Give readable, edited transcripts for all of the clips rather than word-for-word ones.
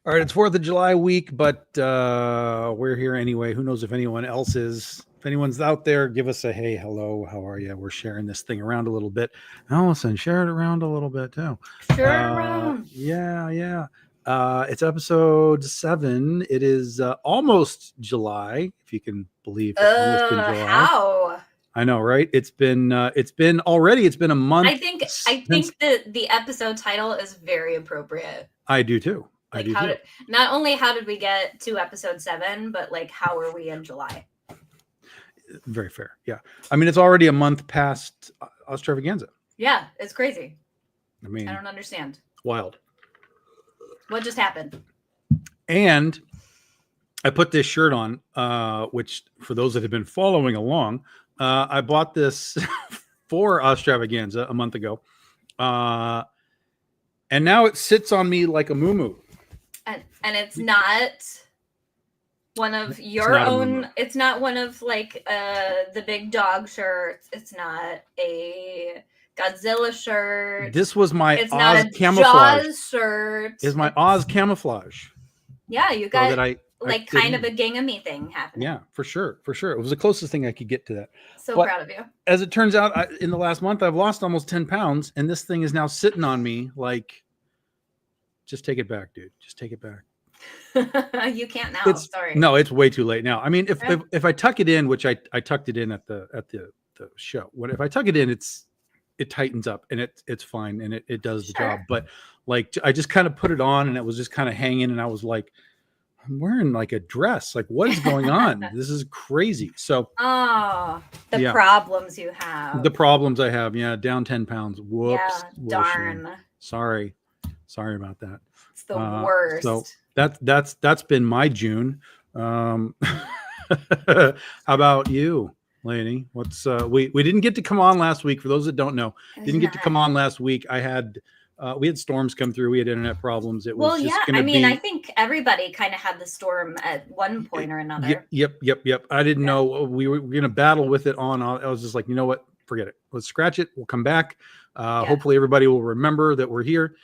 All right, it's 4th of July week, but we're here anyway. Who knows if anyone else is? If anyone's out there, give us a hey, hello, how are you? We're sharing this thing around a little bit. Allison, share it around a little bit too. Share it around. Yeah. It's episode 7. It is almost July, if you can believe it's almost been July. How? I know, right? It's been a month. I think that the episode title is very appropriate. I do too. Like not only how did we get to episode 7, but like how are we in July? Very fair. Yeah. I mean, it's already a month past Ostravaganza. Yeah, it's crazy. I mean, I don't understand. Wild. What just happened? And I put this shirt on, which for those that have been following along, I bought this for Ostravaganza a month ago. And now it sits on me like a muumuu. And it's not one of your own. It's not one of like the big dog shirts. It's not a Godzilla shirt. This was my it's Oz not a camouflage Jaws shirt. It's my Oz camouflage. Yeah, you got so that I kind of a Gingamy thing happening. Yeah, for sure. It was the closest thing I could get to that. So proud of you. As it turns out, in the last month, I've lost almost 10 pounds, and this thing is now sitting on me like, just take it back, dude. Just take it back. You can't now. Sorry. No, it's way too late now. I mean, if I tuck it in, which I tucked it in at the show. If I tuck it in, it tightens up and it's fine and it does the job. But like I just kind of put it on and it was just kind of hanging and I was like, I'm wearing like a dress. Like, what is going on? This is crazy. So problems you have. The problems I have. Yeah, down 10 pounds. Whoops. Yeah, darn. Sorry about that. It's the worst. So that's been my June. How about you, Lainey? What's we didn't get to come on last week. For those that don't know, didn't get to come on last week. We had storms come through. We had internet problems. It was I think everybody kind of had the storm at one point or another. Yep. I didn't know we were going to battle with it on. I was just like, you know what? Forget it. Let's scratch it. We'll come back. Hopefully everybody will remember that we're here.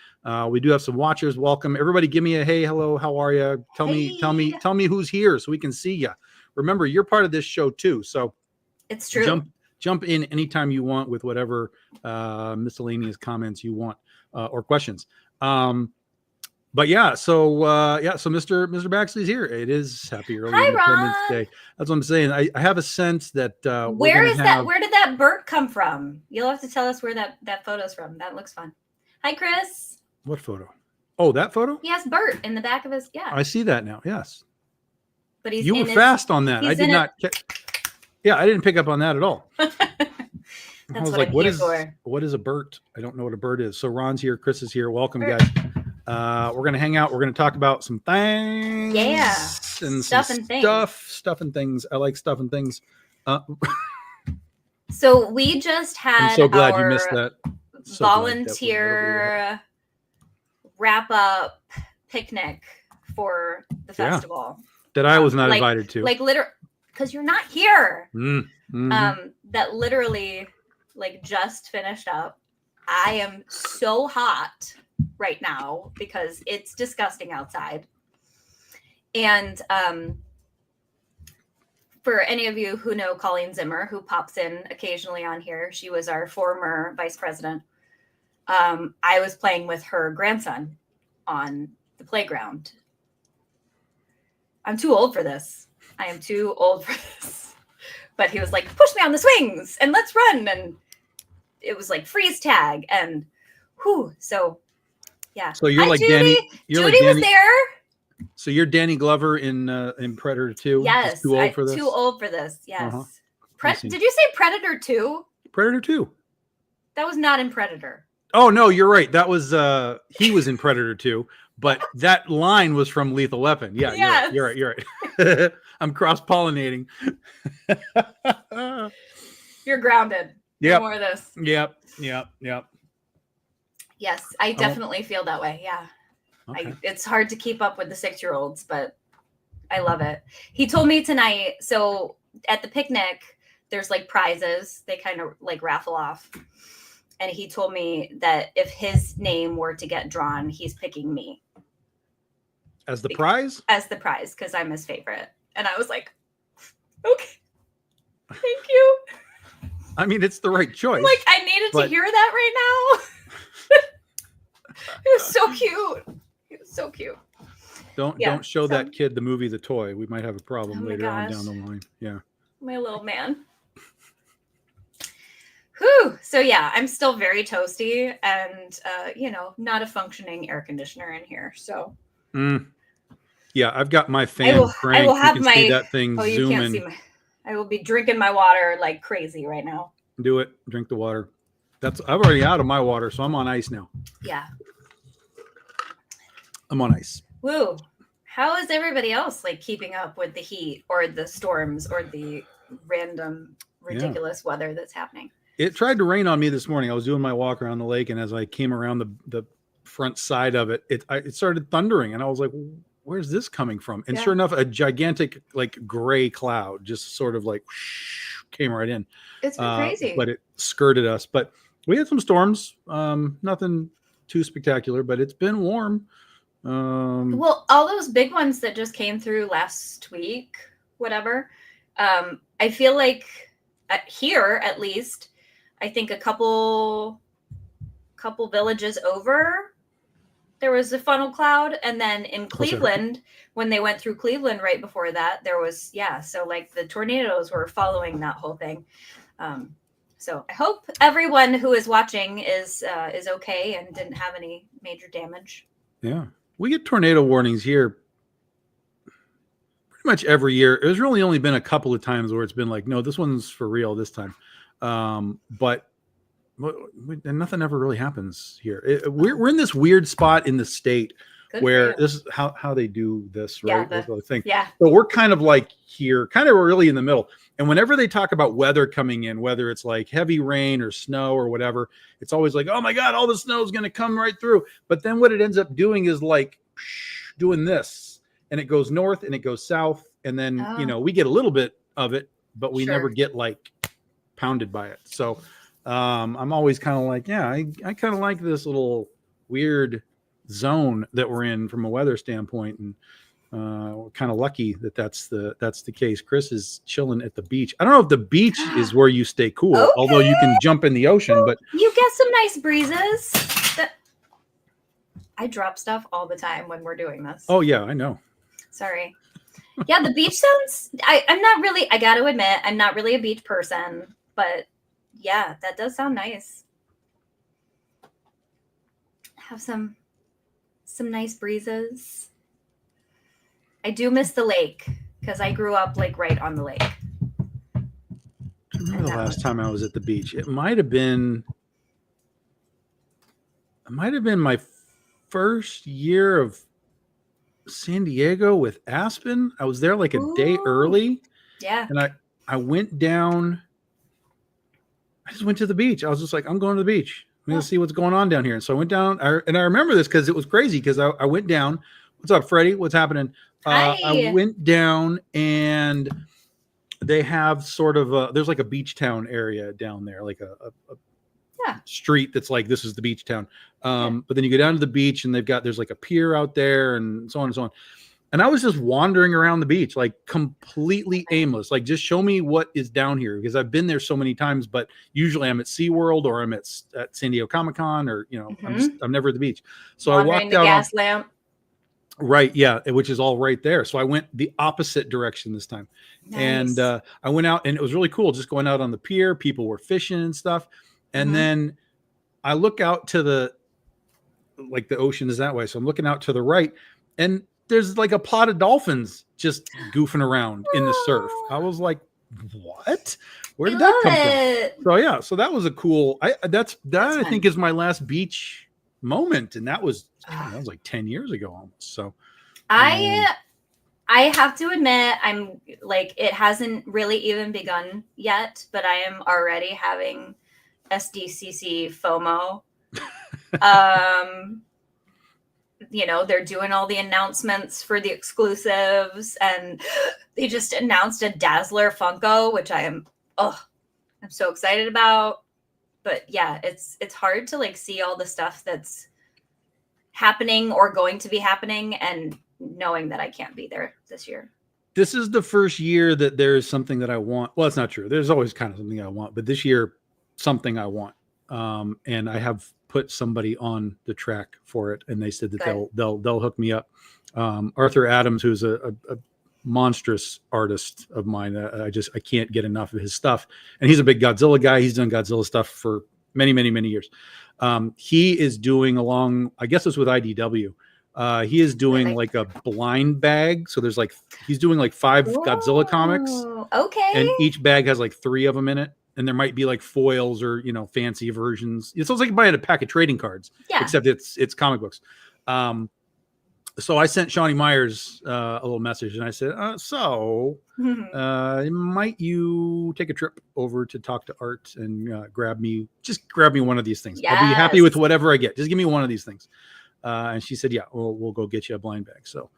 We do have some watchers. Welcome. Everybody give me a hey, hello, how are you? Tell me who's here so we can see you. Remember, you're part of this show too. So it's true. Jump in anytime you want with whatever miscellaneous comments you want or questions. So Mr. Baxley's here. It is happy early Independence Day. That's what I'm saying. I have a sense that where did that Bert come from? You'll have to tell us where that photo's from. That looks fun. Hi, Chris. What photo? Oh, that photo? He has Bert in the back of his I see that now. Yes. But you were fast on that. I did not. I didn't pick up on that at all. I was like, what is a Bert? I don't know what a Bert is. So Ron's here. Chris is here. Welcome, guys. We're going to hang out. We're going to talk about some things. Yeah. And stuff and things. I like stuff and things. So we just had I'm so glad you missed that. Volunteer wrap up picnic for the festival. That I was not invited to. Like literally, because you're not here. Mm-hmm. That literally just finished up. I am so hot right now because it's disgusting outside. And for any of you who know Colleen Zimmer, who pops in occasionally on here, she was our former vice president. I was playing with her grandson on the playground. I'm too old for this. I am too old for this. But he was like, push me on the swings and let's run. And it was like freeze tag and whew. So yeah. So you're like Judy. Danny. Judy was there. So you're Danny Glover in Predator 2? Yes. Just too old for this? Too old for this. Yes. Uh-huh. Did you say Predator 2? Predator 2. That was not in Predator. Oh no, you're right. That was he was in Predator 2, but that line was from Lethal Weapon. Yeah, Yes. you're right. You're right. I'm cross-pollinating. You're grounded. No Yep. more of this. Yep. Yes, I definitely feel that way. Yeah. Okay. It's hard to keep up with the 6-year-olds, but I love it. He told me tonight. So at the picnic, there's like prizes. They kind of like raffle off. And he told me that if his name were to get drawn, he's picking me As the prize? as the prize because I'm his favorite. And I was like, okay, thank you. I mean, it's the right choice. Like, I needed to hear that right now. It was so cute. It was so cute. Don't show that kid the movie The Toy. We might have a problem later on down the line. Yeah. My little man. Whew. So yeah, I'm still very toasty and not a functioning air conditioner in here. So yeah, I've got my fan cranked. I will have you can see that thing zooming. Can't see I will be drinking my water like crazy right now. Do it. Drink the water. I'm already out of my water, so I'm on ice now. Yeah. I'm on ice. Woo. How is everybody else like keeping up with the heat or the storms or the random ridiculous weather that's happening? It tried to rain on me this morning. I was doing my walk around the lake, and as I came around the front side of it, it started thundering, and I was like, where's this coming from? And sure enough, a gigantic like gray cloud just sort of like came right in. It's been crazy. But it skirted us. But we had some storms. Nothing too spectacular, but it's been warm. Well, all those big ones that just came through last week, whatever. I feel like here, at least, I think a couple villages over, there was a funnel cloud, and then in Cleveland, when they went through Cleveland right before that, there was so like the tornadoes were following that whole thing. So I hope everyone who is watching is okay and didn't have any major damage. Yeah, we get tornado warnings here pretty much every year. There's really only been a couple of times where it's been like, no, this one's for real this time. But nothing ever really happens here. We're in this weird spot in the state where this is how they do this, right? Yeah, the thing. Yeah. So we're kind of like here, kind of really in the middle. And whenever they talk about weather coming in, whether it's like heavy rain or snow or whatever, it's always like, oh my God, all the snow is going to come right through. But then what it ends up doing is like doing this, and it goes north and it goes south. And then, we get a little bit of it, but we never get like pounded by it. So I'm always kind of like, I kind of like this little weird zone that we're in from a weather standpoint, and we're kind of lucky that that's the case. Chris is chilling at the beach. I don't know if the beach is where you stay cool, although you can jump in the ocean, but you get some nice breezes. I drop stuff all the time when we're doing this. Oh yeah, I know. Sorry. Yeah, the beach sounds, I'm not really, I got to admit, I'm not really a beach person, but yeah, that does sound nice. Have some nice breezes. I do miss the lake because I grew up like right on the lake. I remember the last time I was at the beach. It might have been my first year of San Diego with Aspen. I was there like a day early. Yeah. And I went down. I just went to the beach. I was just like, I'm going to the beach. I'm going to see what's going on down here. And so I went down, and I remember this because it was crazy because I went down. What's up, Freddie? What's happening? I went down, and they have sort of there's like a beach town area down there, like a street that's like, this is the beach town. But then you go down to the beach, and there's like a pier out there, and so on and so on. And I was just wandering around the beach, like completely aimless. Like, just show me what is down here, because I've been there so many times. But usually I'm at SeaWorld or I'm at San Diego Comic-Con, or I'm never at the beach. So I walked out. Gas lamp. Right, yeah, which is all right there. So I went the opposite direction this time, and I went out, and it was really cool. Just going out on the pier, people were fishing and stuff, and then I look out to the ocean is that way. So I'm looking out to the right, and there's like a pod of dolphins just goofing around in the surf. I was like, what? Where I did that come love from? it. So yeah, so that was a cool. That I fun. think is my last beach moment, and that was like 10 years ago almost. So I have to admit, I'm like, it hasn't really even begun yet, but I am already having SDCC FOMO. They're doing all the announcements for the exclusives, and they just announced a Dazzler Funko, which I'm so excited about. But yeah, it's hard to like see all the stuff that's happening or going to be happening, and knowing that I can't be there this year. This is the first year that there is something that I want. Well, it's not true. There's always kind of something I want, but this year, something I want. And I have put somebody on the track for it, and they said that they'll hook me up. Arthur Adams, who's a monstrous artist of mine. I can't get enough of his stuff. And he's a big Godzilla guy. He's done Godzilla stuff for many, many, many years. He is doing I guess it's with IDW. He is doing like a blind bag. So he's doing like 5 Godzilla comics. Okay. And each bag has like 3 of them in it. And there might be like foils or, fancy versions. It sounds like you buy a pack of trading cards, except it's comic books. So I sent Shawnee Myers a little message, and I said, might you take a trip over to talk to Art and grab me one of these things? Yes. I'll be happy with whatever I get. Just give me one of these things. And she said, yeah, we'll go get you a blind bag. So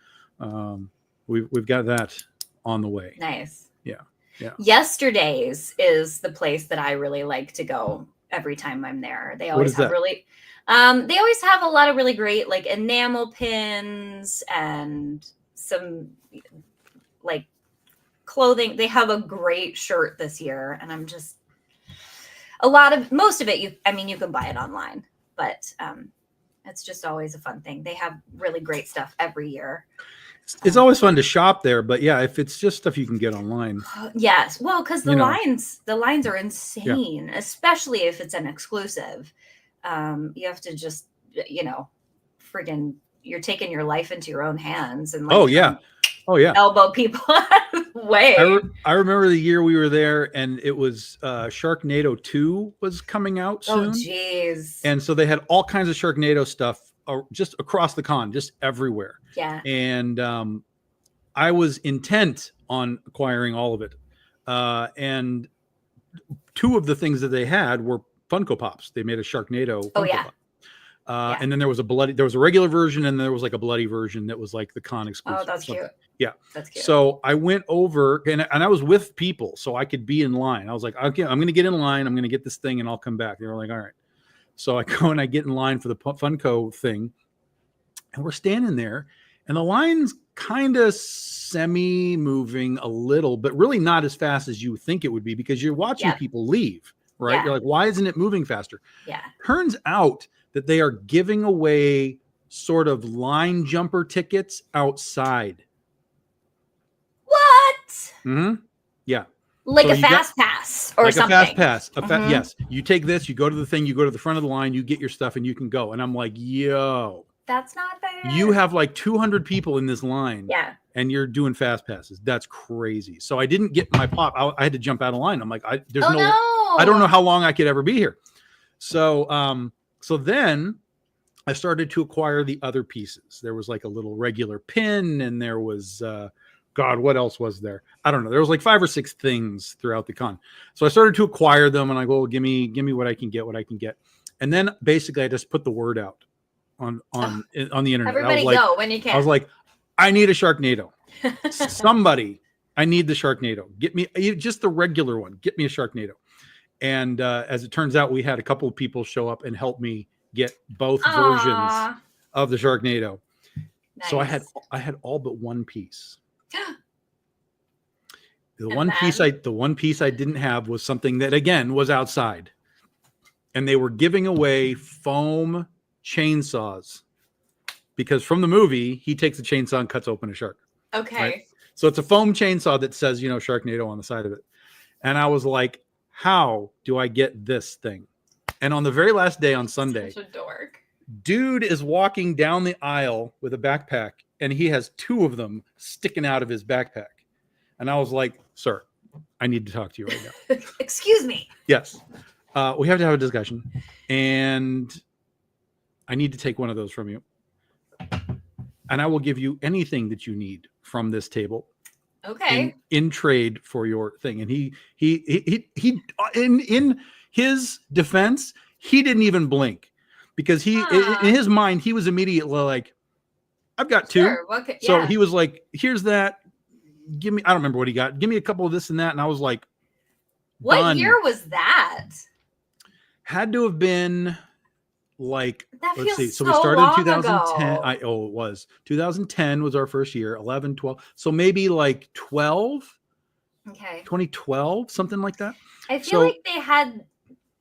we've got that on the way. Nice. Yeah. Yeah. Yesterday's is the place that I really like to go every time I'm there. They always have they always have a lot of really great like enamel pins and some like clothing. They have a great shirt this year, and I'm just most of it you can buy it online, but it's just always a fun thing. They have really great stuff every year. It's always fun to shop there, but yeah, if it's just stuff you can get online. Yes. Well, because the lines are insane, especially if it's an exclusive. You have to just, friggin' you're taking your life into your own hands and elbow people out of the way. I remember the year we were there, and it was Sharknado 2 was coming out soon. Oh, jeez. And so they had all kinds of Sharknado stuff just across the con, just everywhere. Yeah. And I was intent on acquiring all of it. And 2 of the things that they had were Funko Pops. They made a Sharknado Funko Pop. And then there was a regular version, and there was like a bloody version that was like the con exclusive. Oh, that's cute. Yeah. That's cute. So I went over, and I was with people, so I could be in line. I was like, okay, I'm going to get in line. I'm going to get this thing, and I'll come back. They were like, all right. So I go and I get in line for the Funko thing, and we're standing there, and the line's kind of semi-moving a little, but really not as fast as you think it would be, because you're watching people leave, right? Yeah. You're like, why isn't it moving faster? Yeah. Turns out that they are giving away sort of line jumper tickets outside. What? Mm-hmm. Yeah. Like so a fast pass or something. Like a fast pass. Yes. You take this, you go to the thing, you go to the front of the line, you get your stuff, and you can go. And I'm like, yo. That's not fair. You have like 200 people in this line. Yeah. And you're doing fast passes. That's crazy. So I didn't get my pop. I had to jump out of line. I'm like, I don't know how long I could ever be here. So, so then I started to acquire the other pieces. There was like a little regular pin, and there was, God, what else was there? I don't know. There was like 5 or 6 things throughout the con. So I started to acquire them, and I go, give me what I can get. And then basically I just put the word out on the internet. Everybody go when you can. I was like, I need a Sharknado. Somebody, I need the Sharknado. Get me just the regular one. Get me a Sharknado. And as it turns out, we had a couple of people show up and help me get both versions of the Sharknado. Nice. So I had all but one piece. The one piece I didn't have was something that again was outside, and they were giving away foam chainsaws, because from the movie he takes a chainsaw and cuts open a shark. Okay. Right? So it's a foam chainsaw that says, Sharknado on the side of it. And I was like, how do I get this thing? And on the very last day on Sunday, such a dork. Dude is walking down the aisle with a backpack, and he has 2 of them sticking out of his backpack. And I was like, sir, I need to talk to you right now. Excuse me. Yes. We have to have a discussion, and I need to take one of those from you. And I will give you anything that you need from this table Okay. in trade for your thing. And he in his defense, he didn't even blink, because in his mind, he was immediately like, I've got two. Sure. So he was like, here's that. Give me, I don't remember what he got. Give me a couple of this and that. And I was like, what done. year was that? Had to have been like, That let's feels see. So so we started long in 2010. ago. It was 2010 was our first year, 11, 12. So maybe like 12, Okay. 2012, something like that. I feel like they had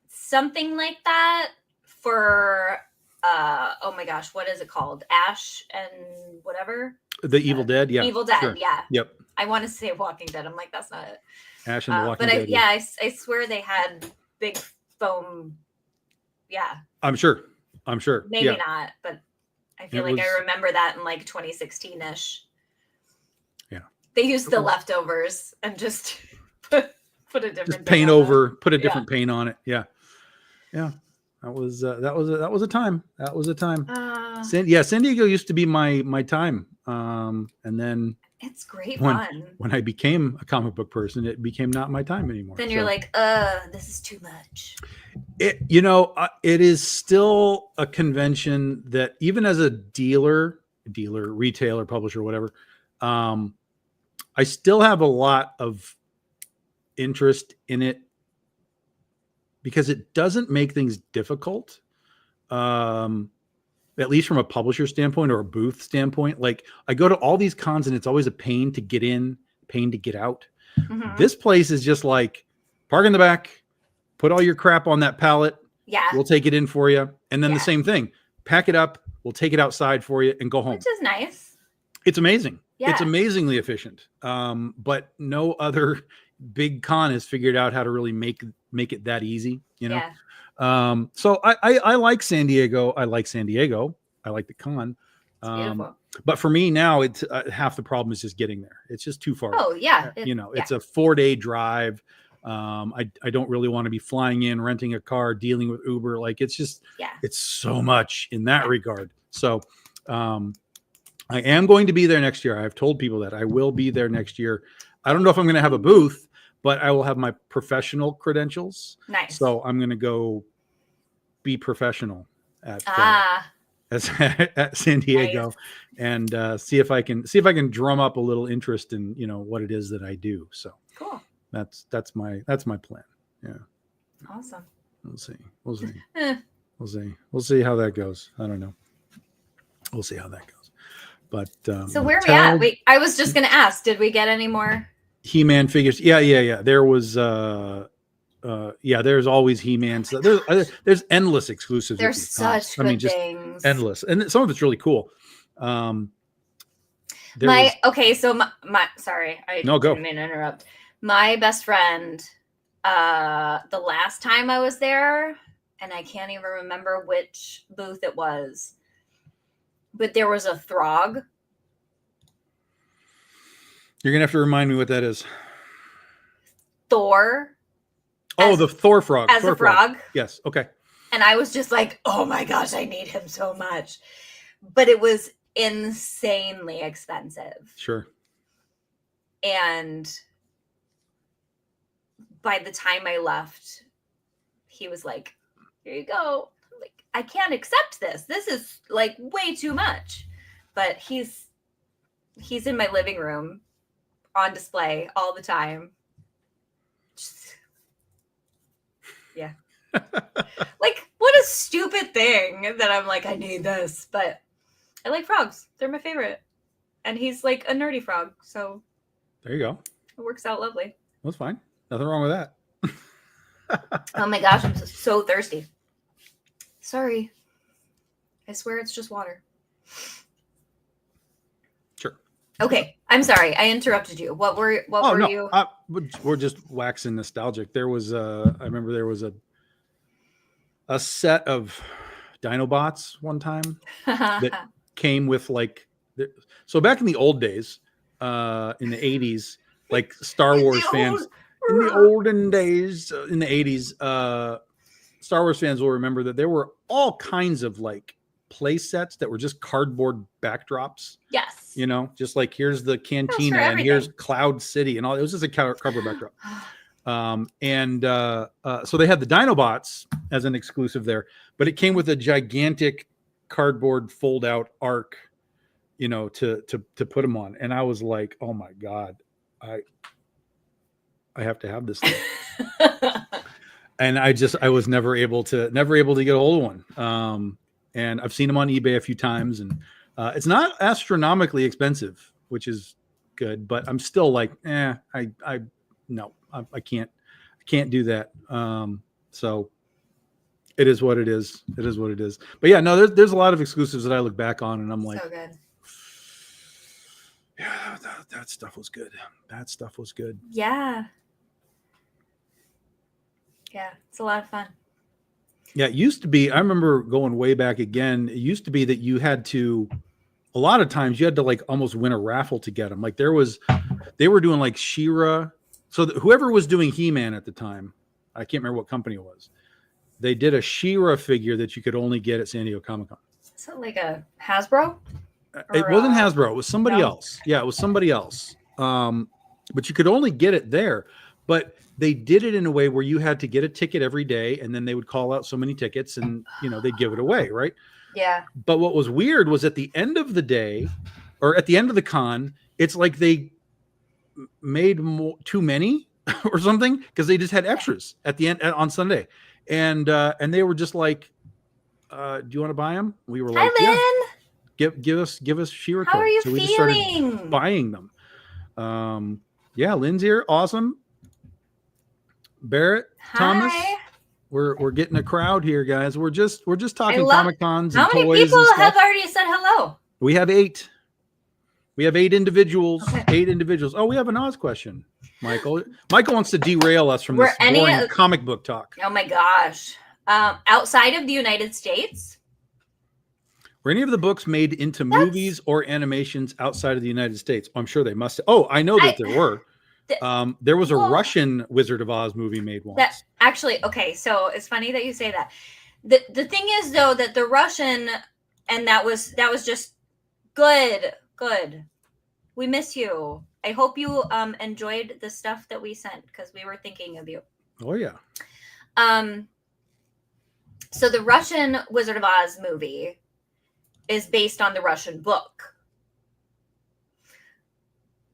something like that for oh my gosh, what is it called? Ash and whatever. The Evil Dead. Yeah. Evil Dead. Sure. Yeah. Yep. I want to say Walking Dead. I'm like, that's not it. Ash and the Walking but Dead. I swear they had big foam. Yeah. I'm sure. Maybe Yeah. not, but I feel It like I was- remember that in like 2016-ish. Yeah. They used It the was- leftovers and just put a different Just thing paint on them. over, put a different paint on it. Yeah. Yeah. That was a time. That was a time. San Diego used to be my time. And then It's great when- fun. when I became a comic book person, it became not my time anymore. Then you're So like, this is too much. it is still a convention that, even as a dealer, retailer, publisher, whatever, I still have a lot of interest in it, because it doesn't make things difficult. At least from a publisher standpoint or a booth standpoint. Like, I go to all these cons and it's always a pain to get in, pain to get out. Mhm. This place is just like, park in the back, put all your crap on that pallet, Yeah. we'll take it in for you. And then Yeah. the same thing, pack it up, we'll take it outside for you and go home. Which is nice. It's amazing. Yeah. It's amazingly efficient. But no other big con has figured out how to really make it that easy, Yeah. So I like San Diego. I like the con. It's beautiful. But for me now, it's half the problem is just getting there. It's just too far. Oh, yeah. It's a 4-day drive. I don't really want to be flying in, renting a car, dealing with Uber. Like, it's just, Yeah. it's so much in that regard. So I am going to be there next year. I've told people that I will be there next year. I don't know if I'm going to have a booth, but I will have my professional credentials. Nice. So I'm going to go be professional at San Diego, Nice. and see if I can drum up a little interest in what it is that I do. So Cool. that's my plan. Yeah, Awesome. we'll see. Eh. We'll see how that goes. I don't know. We'll see how that goes. But So where are we at? Wait, I was just gonna ask, did we get any more? He-Man figures. Yeah. There was there's always He-Man. So there's endless exclusives. at There's these cons. such good things. Endless, and some of it's really cool. So No, sorry, I go. didn't mean to interrupt. My best friend, the last time I was there, and I can't even remember which booth it was, but there was a Throg. You're gonna have to remind me what that is. Thor. Oh, as- the Thor frog. as Thor a frog. Yes. Okay. And I was just like, oh my gosh, I need him so much. But it was insanely expensive. Sure. And by the time I left, he was like, here you go. I'm like, I can't accept this. This is like way too much. But he's in my living room on display all the time. Just- yeah. Like, what a stupid thing that I'm like, I need this. But I like frogs. They're my favorite. And he's like a nerdy frog. So There you go. it works out lovely. That's fine. Nothing wrong with that. Oh my gosh, I'm so thirsty. Sorry. I swear it's just water. Sure. Okay, I'm sorry. I interrupted you. What were you? We're just waxing nostalgic. There was I remember there was a set of Dinobots one time that came with so back in the old days, in the 80s, like Star Wars fans, in the olden days, in the 80s, Star Wars fans will remember that there were all kinds of like play sets that were just cardboard backdrops. Yes. You know, just like here's the cantina and everything. here's Cloud City and all. It was just a cardboard backdrop. So they had the Dinobots as an exclusive there, but it came with a gigantic cardboard fold out arc, you know, to put them on. And I was like, oh my God, I have to have this thing. And I was never able to get a hold of one. And I've seen them on eBay a few times, and it's not astronomically expensive, which is good, but I'm still like, no, I can't do that. So it is what it is. It is what it is. But yeah, no, there's a lot of exclusives that I look back on and I'm like, so good. Yeah, that stuff was good. That stuff was good. Yeah. Yeah, it's a lot of fun. Yeah, it used to be, I remember going way back again, it used to be that you had to, a lot of times you had to like almost win a raffle to get them. Like they were doing like She-Ra. So whoever was doing He-Man at the time, I can't remember what company it was. They did a She-Ra figure that you could only get at San Diego Comic-Con. Is it like a Hasbro? It wasn't Hasbro. It was somebody else. Yeah, it was somebody else. But you could only get it there. But they did it in a way where you had to get a ticket every day, and then they would call out so many tickets, and they'd give it away, right? Yeah. But what was weird was at the end of the day, or at the end of the con, it's like they made too many or something because they just had extras at the end on Sunday, and they were just like, "Do you want to buy them?" We were like, Hi, Lynn. "Give us She-Ra." How are you so we feeling? just started buying them. Yeah, Lynn's here. Awesome. Barrett, Hi. Thomas, we're getting a crowd here, guys. We're just talking Comic-Cons and How many toys. people have already said hello? We have 8. We have 8 individuals. Okay. 8 individuals. Oh, we have an Oz question, Michael. Michael wants to derail us from this boring comic book talk. Oh my gosh! Outside of the United States, were any of the books made into movies or animations outside of the United States? I'm sure they must. Oh, I know that there were. There was a Russian Wizard of Oz movie made once. Okay, so it's funny that you say that. The thing is though that the Russian, and that was just good. We miss you. I hope you enjoyed the stuff that we sent because we were thinking of you. Oh yeah. So the Russian Wizard of Oz movie is based on the Russian book.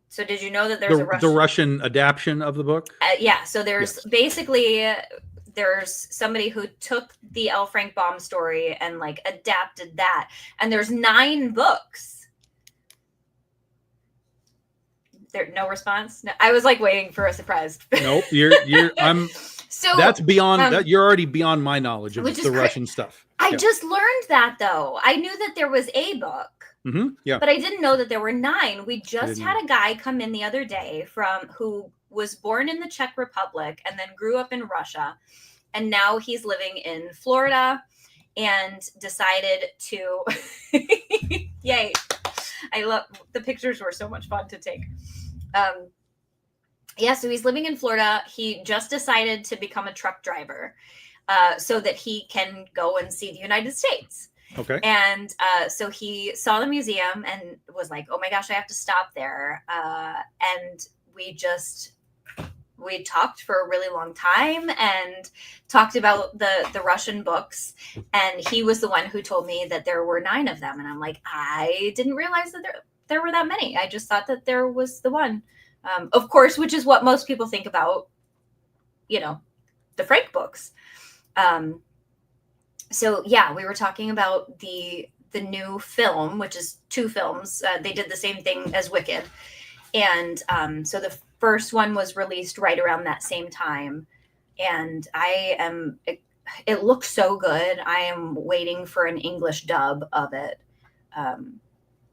So did you know that there's the Russian adaptation of the book? Yeah. So there's basically there's somebody who took the L. Frank Baum story and like adapted that, and there's 9 books. There no response. No, I was like waiting for a surprise. Nope. I'm. So that's beyond that. You're already beyond my knowledge of the Russian stuff. I just learned that though. I knew that there was a book. Mm-hmm. Yeah. But I didn't know that there were 9. We just had a guy come in the other day who was born in the Czech Republic and then grew up in Russia. And now he's living in Florida and decided to, yay. I love, the pictures were so much fun to take. So he's living in Florida. He just decided to become a truck driver so that he can go and see the United States. Okay. And so he saw the museum and was like, oh my gosh, I have to stop there. And we talked for a really long time and talked about the Russian books. And he was the one who told me that there were 9 of them. And I'm like, I didn't realize that there were that many. I just thought that there was the one. Of course, which is what most people think about, the Frank books. So yeah, we were talking about the new film, which is 2 films. They did the same thing as Wicked. And so the first one was released right around that same time. And it looks so good. I am waiting for an English dub of it.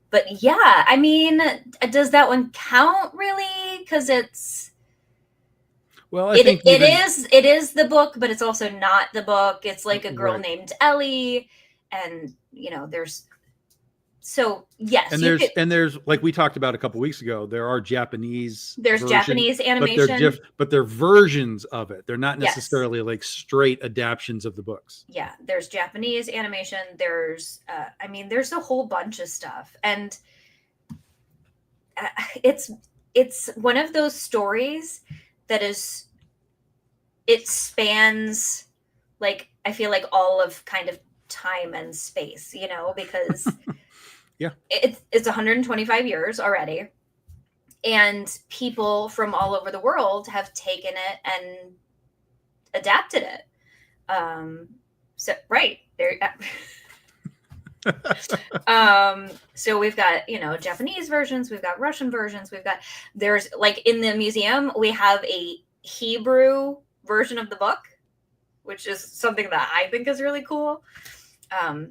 But yeah, I mean, does that one count really? Because it's... Well, I think it is the book, but it's also not the book. It's like a girl named Ellie, and there's So yes, And there's like we talked about a couple weeks ago, there are Japanese. There's Japanese animation, but they're versions of it. They're not Yes. necessarily like straight adaptions of the books. yeah, there's Japanese animation. There's, I mean, there's a whole bunch of stuff, and it's one of those stories that is, it spans, like, I feel like all of kind of time and space, you know, because Yeah. it's 125 years already, and people from all over the world have taken it and adapted it. So right there. So we've got, you know, Japanese versions, we've got Russian versions, there's like in the museum we have a Hebrew version of the book, which is something that I think is really cool.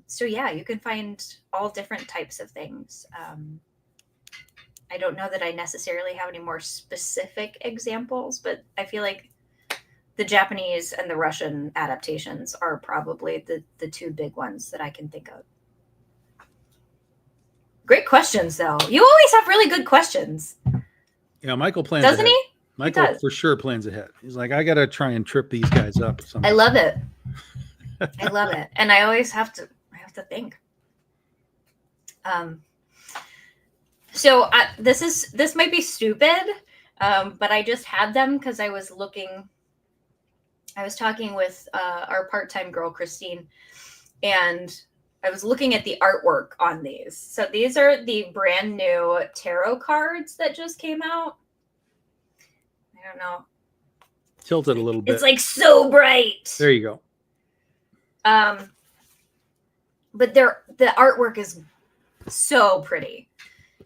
So yeah, you can find all different types of things. I don't know that I necessarily have any more specific examples, but I feel like the Japanese and the Russian adaptations are probably the two big ones that I can think of. Great questions, though. You always have really good questions. Yeah, Michael plans Doesn't ahead. he? Michael does. for sure plans ahead. He's like, I gotta try and trip these guys up. I love it. I love it, and I always have to think. So this might be stupid, but I just had them because I was talking with our part-time girl Christine, and I was looking at the artwork on these. So these are the brand new tarot cards that just came out. I don't know. Tilt it a little bit. It's like so bright. There you go. But the artwork is so pretty.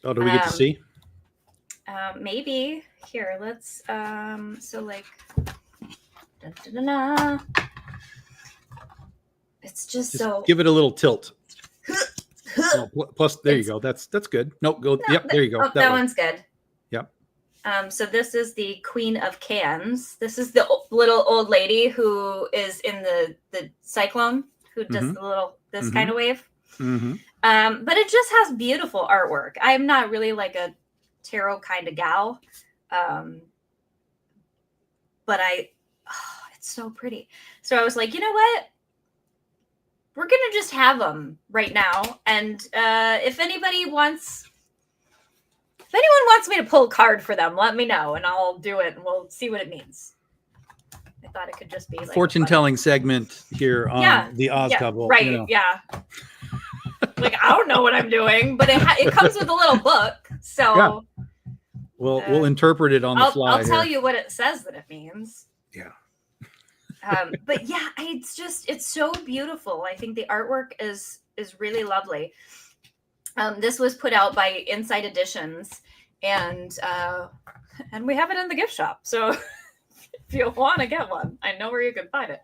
Oh, do we get to see? Maybe here. Let's so like, dun, dun, dun, dun. It's just so. Give it a little tilt. Plus, there you go. That's good. Nope. Go. No, Yep. There you go. Oh, that one's good. Yep. So this is the Queen of Cans. This is the little old lady who is in the cyclone, who does the little this kind of wave. Mm-hmm. But it just has beautiful artwork. I'm not really like a tarot kind of gal, but it's so pretty. So I was like, you know what? We're gonna just have them right now, and if anyone wants me to pull a card for them, let me know, and I'll do it, and we'll see what it means. I thought it could just be like fortune-telling segment here on the Oz Couple. Right? You know. Yeah. Like I don't know what I'm doing, but it comes with a little book, so Yeah. We'll interpret it on the fly. I'll tell you what it says that it means. Yeah. But yeah, it's so beautiful. I think the artwork is really lovely. This was put out by Inside Editions, and we have it in the gift shop. So if you want to get one, I know where you can find it.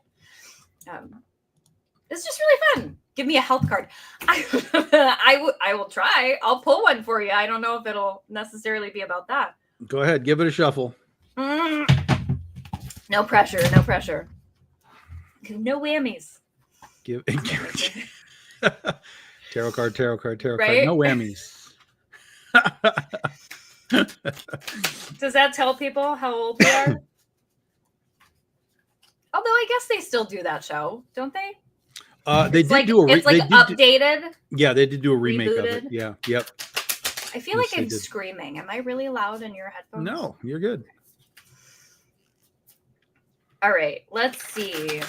It's just really fun. Give me a health card. I will try. I'll pull one for you. I don't know if it'll necessarily be about that. Go ahead, give it a shuffle. No pressure. No pressure. No whammies. Give tarot card. Right? No whammies. Does that tell people how old we are? Although I guess they still do that show, don't they? They did do a. It's like updated. Yeah, they did do a remake of rebooted. it. Yeah. Yep. I feel like I'm screaming. Am I really loud in your headphones? No, you're good. All right, let's see.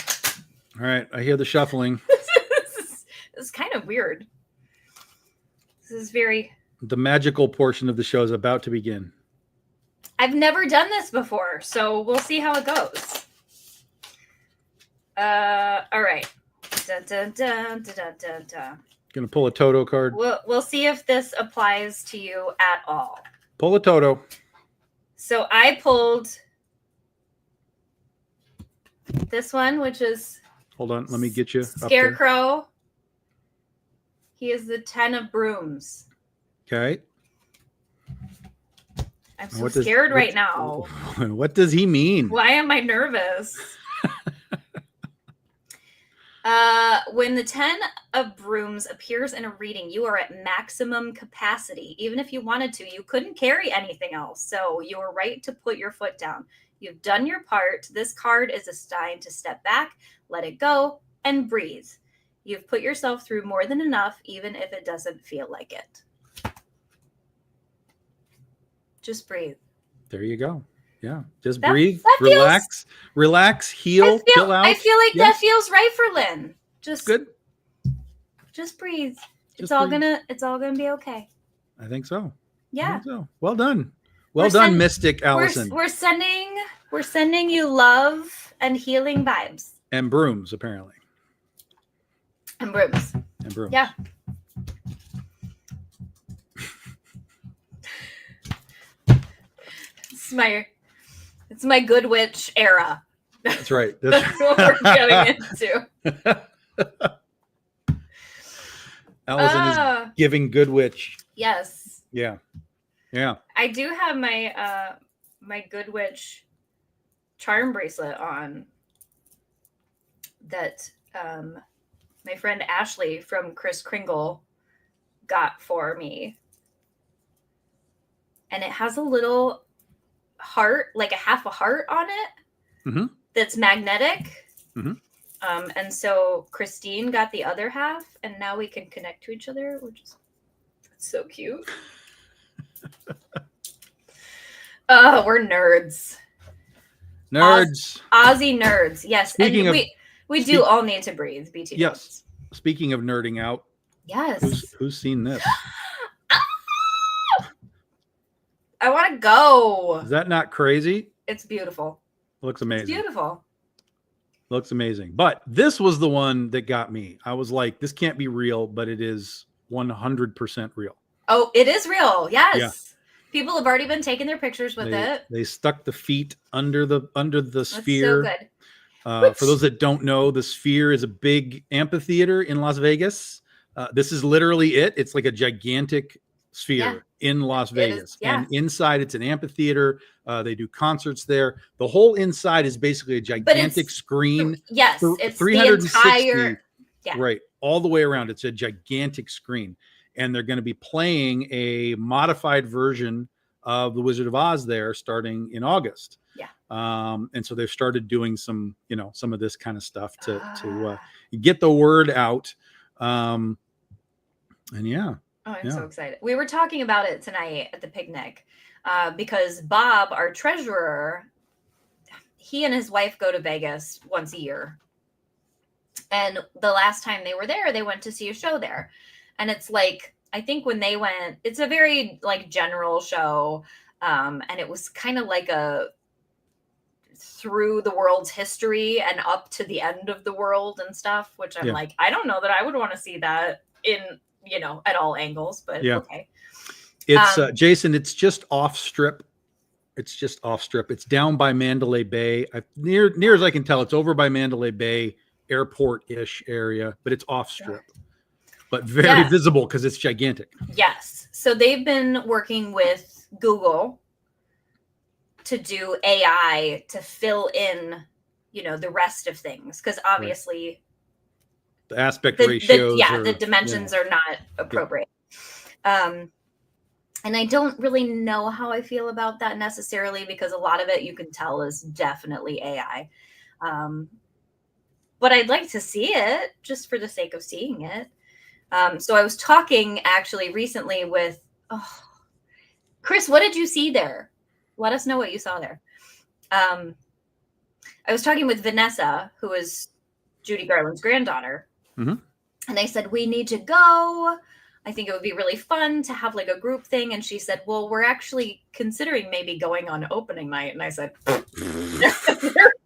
All right, I hear the shuffling. This is kind of weird. This is very. The magical portion of the show is about to begin. I've never done this before, so we'll see how it goes. All right. Dun, dun, dun, dun, dun, dun, dun. Gonna pull a Toto card. We'll see if this applies to you at all. Pull a Toto. So I pulled this one, which is Hold on, let me get you up there. Scarecrow. He is the 10 of brooms. Okay. I'm so scared right now. What does he mean? Why am I nervous? When the 10 of brooms appears in a reading, you are at maximum capacity. Even if you wanted to, you couldn't carry anything else. So you are right to put your foot down. You've done your part. This card is a sign to step back, let it go, and breathe. You've put yourself through more than enough, even if it doesn't feel like it. Just breathe. There you go. Yeah. Just That- breathe, that feels- relax, heal, chill out. I feel like Yes. that feels right for Lynn. Just Good. Just breathe. Just it's all gonna be okay. I think so. I Yeah. think so. Well done. Well We're done, send- Mystic Allison. We're sending you love and healing vibes And brooms, apparently. and brooms. And brooms. Yeah. It's my good witch era. That's right. That's what we're getting into. Allison is giving good witch. Yes. Yeah. Yeah. I do have my my good witch charm bracelet on that my friend Ashley from Kris Kringle got for me. And it has a little heart, like a half a heart on it, Mhm. that's magnetic. Mhm. And so Christine got the other half, and now we can connect to each other, which is so cute. Oh, we're nerds. Nerds. Aussie nerds. Yes. Speaking and of- we do all need to breathe, BT. Yes. Speaking of nerding out, Yes. who's seen this? I want to go. Is that not crazy? It's beautiful. Looks It's amazing. beautiful. Looks amazing. But this was the one that got me. I was like, this can't be real, but it is 100% real. Oh, it is real. Yes. Yeah. People have already been taking their pictures with it. They stuck the feet under the That's sphere. so good. For those that don't know, the Sphere is a big amphitheater in Las Vegas. This is literally it. It's like a gigantic sphere in Las It is, Vegas. yeah. And inside it's an amphitheater. They do concerts there. The whole inside is basically a gigantic screen. Yes, Th- it's the 360, entire. Yeah. Right. All the way around. It's a gigantic screen. And they're going to be playing a modified version of The Wizard of Oz there starting in August. Yeah. And so they've started doing some of this kind of stuff to get the word out. And yeah. Oh, I'm so excited. We were talking about it tonight at the picnic because Bob, our treasurer, he and his wife go to Vegas once a year. And the last time they were there, they went to see a show there. And it's like, I think when they went, it's a very like general show. And it was kind of like a through the world's history and up to the end of the world and stuff, which I'm like, I don't know that I would want to see that in, at all angles, but okay. It's Jason, it's just off strip. It's just off strip. It's down by Mandalay Bay. Near as I can tell, it's over by Mandalay Bay airport-ish area, but it's off strip. But very visible because it's gigantic. Yes. So they've been working with Google to do AI to fill in, the rest of things. Because obviously the aspect ratios. The dimensions are not appropriate. And I don't really know how I feel about that necessarily because a lot of it you can tell is definitely AI. But I'd like to see it just for the sake of seeing it. So I was talking actually recently with Chris. What did you see there? Let us know what you saw there. I was talking with Vanessa, who is Judy Garland's granddaughter. Mm-hmm. And I said, we need to go. I think it would be really fun to have like a group thing. And she said, well, we're actually considering maybe going on opening night. And I said,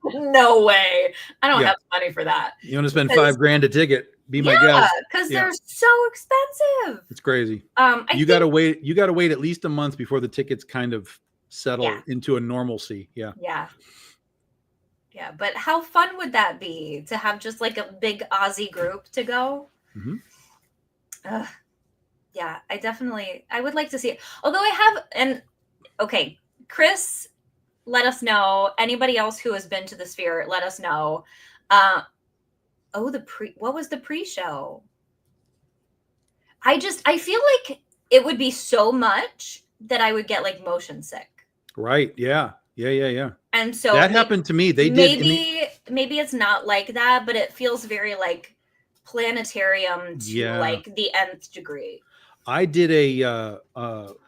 no way. I don't have money for that. You want to spend $5,000 a ticket? Be my guest. Because they're so expensive. It's crazy. You gotta wait. You gotta wait at least a month before the tickets kind of settle into a normalcy. Yeah. But how fun would that be to have just like a big Aussie group to go? Mm-hmm. I would like to see it. Although Chris, let us know. Anybody else who has been to the Sphere, let us know. Oh, what was the pre-show? I feel like it would be so much that I would get like motion sick. Right. Yeah. Yeah. And so that happened to me. They did. Maybe it's not like that, but it feels very like planetarium to like the nth degree. I did a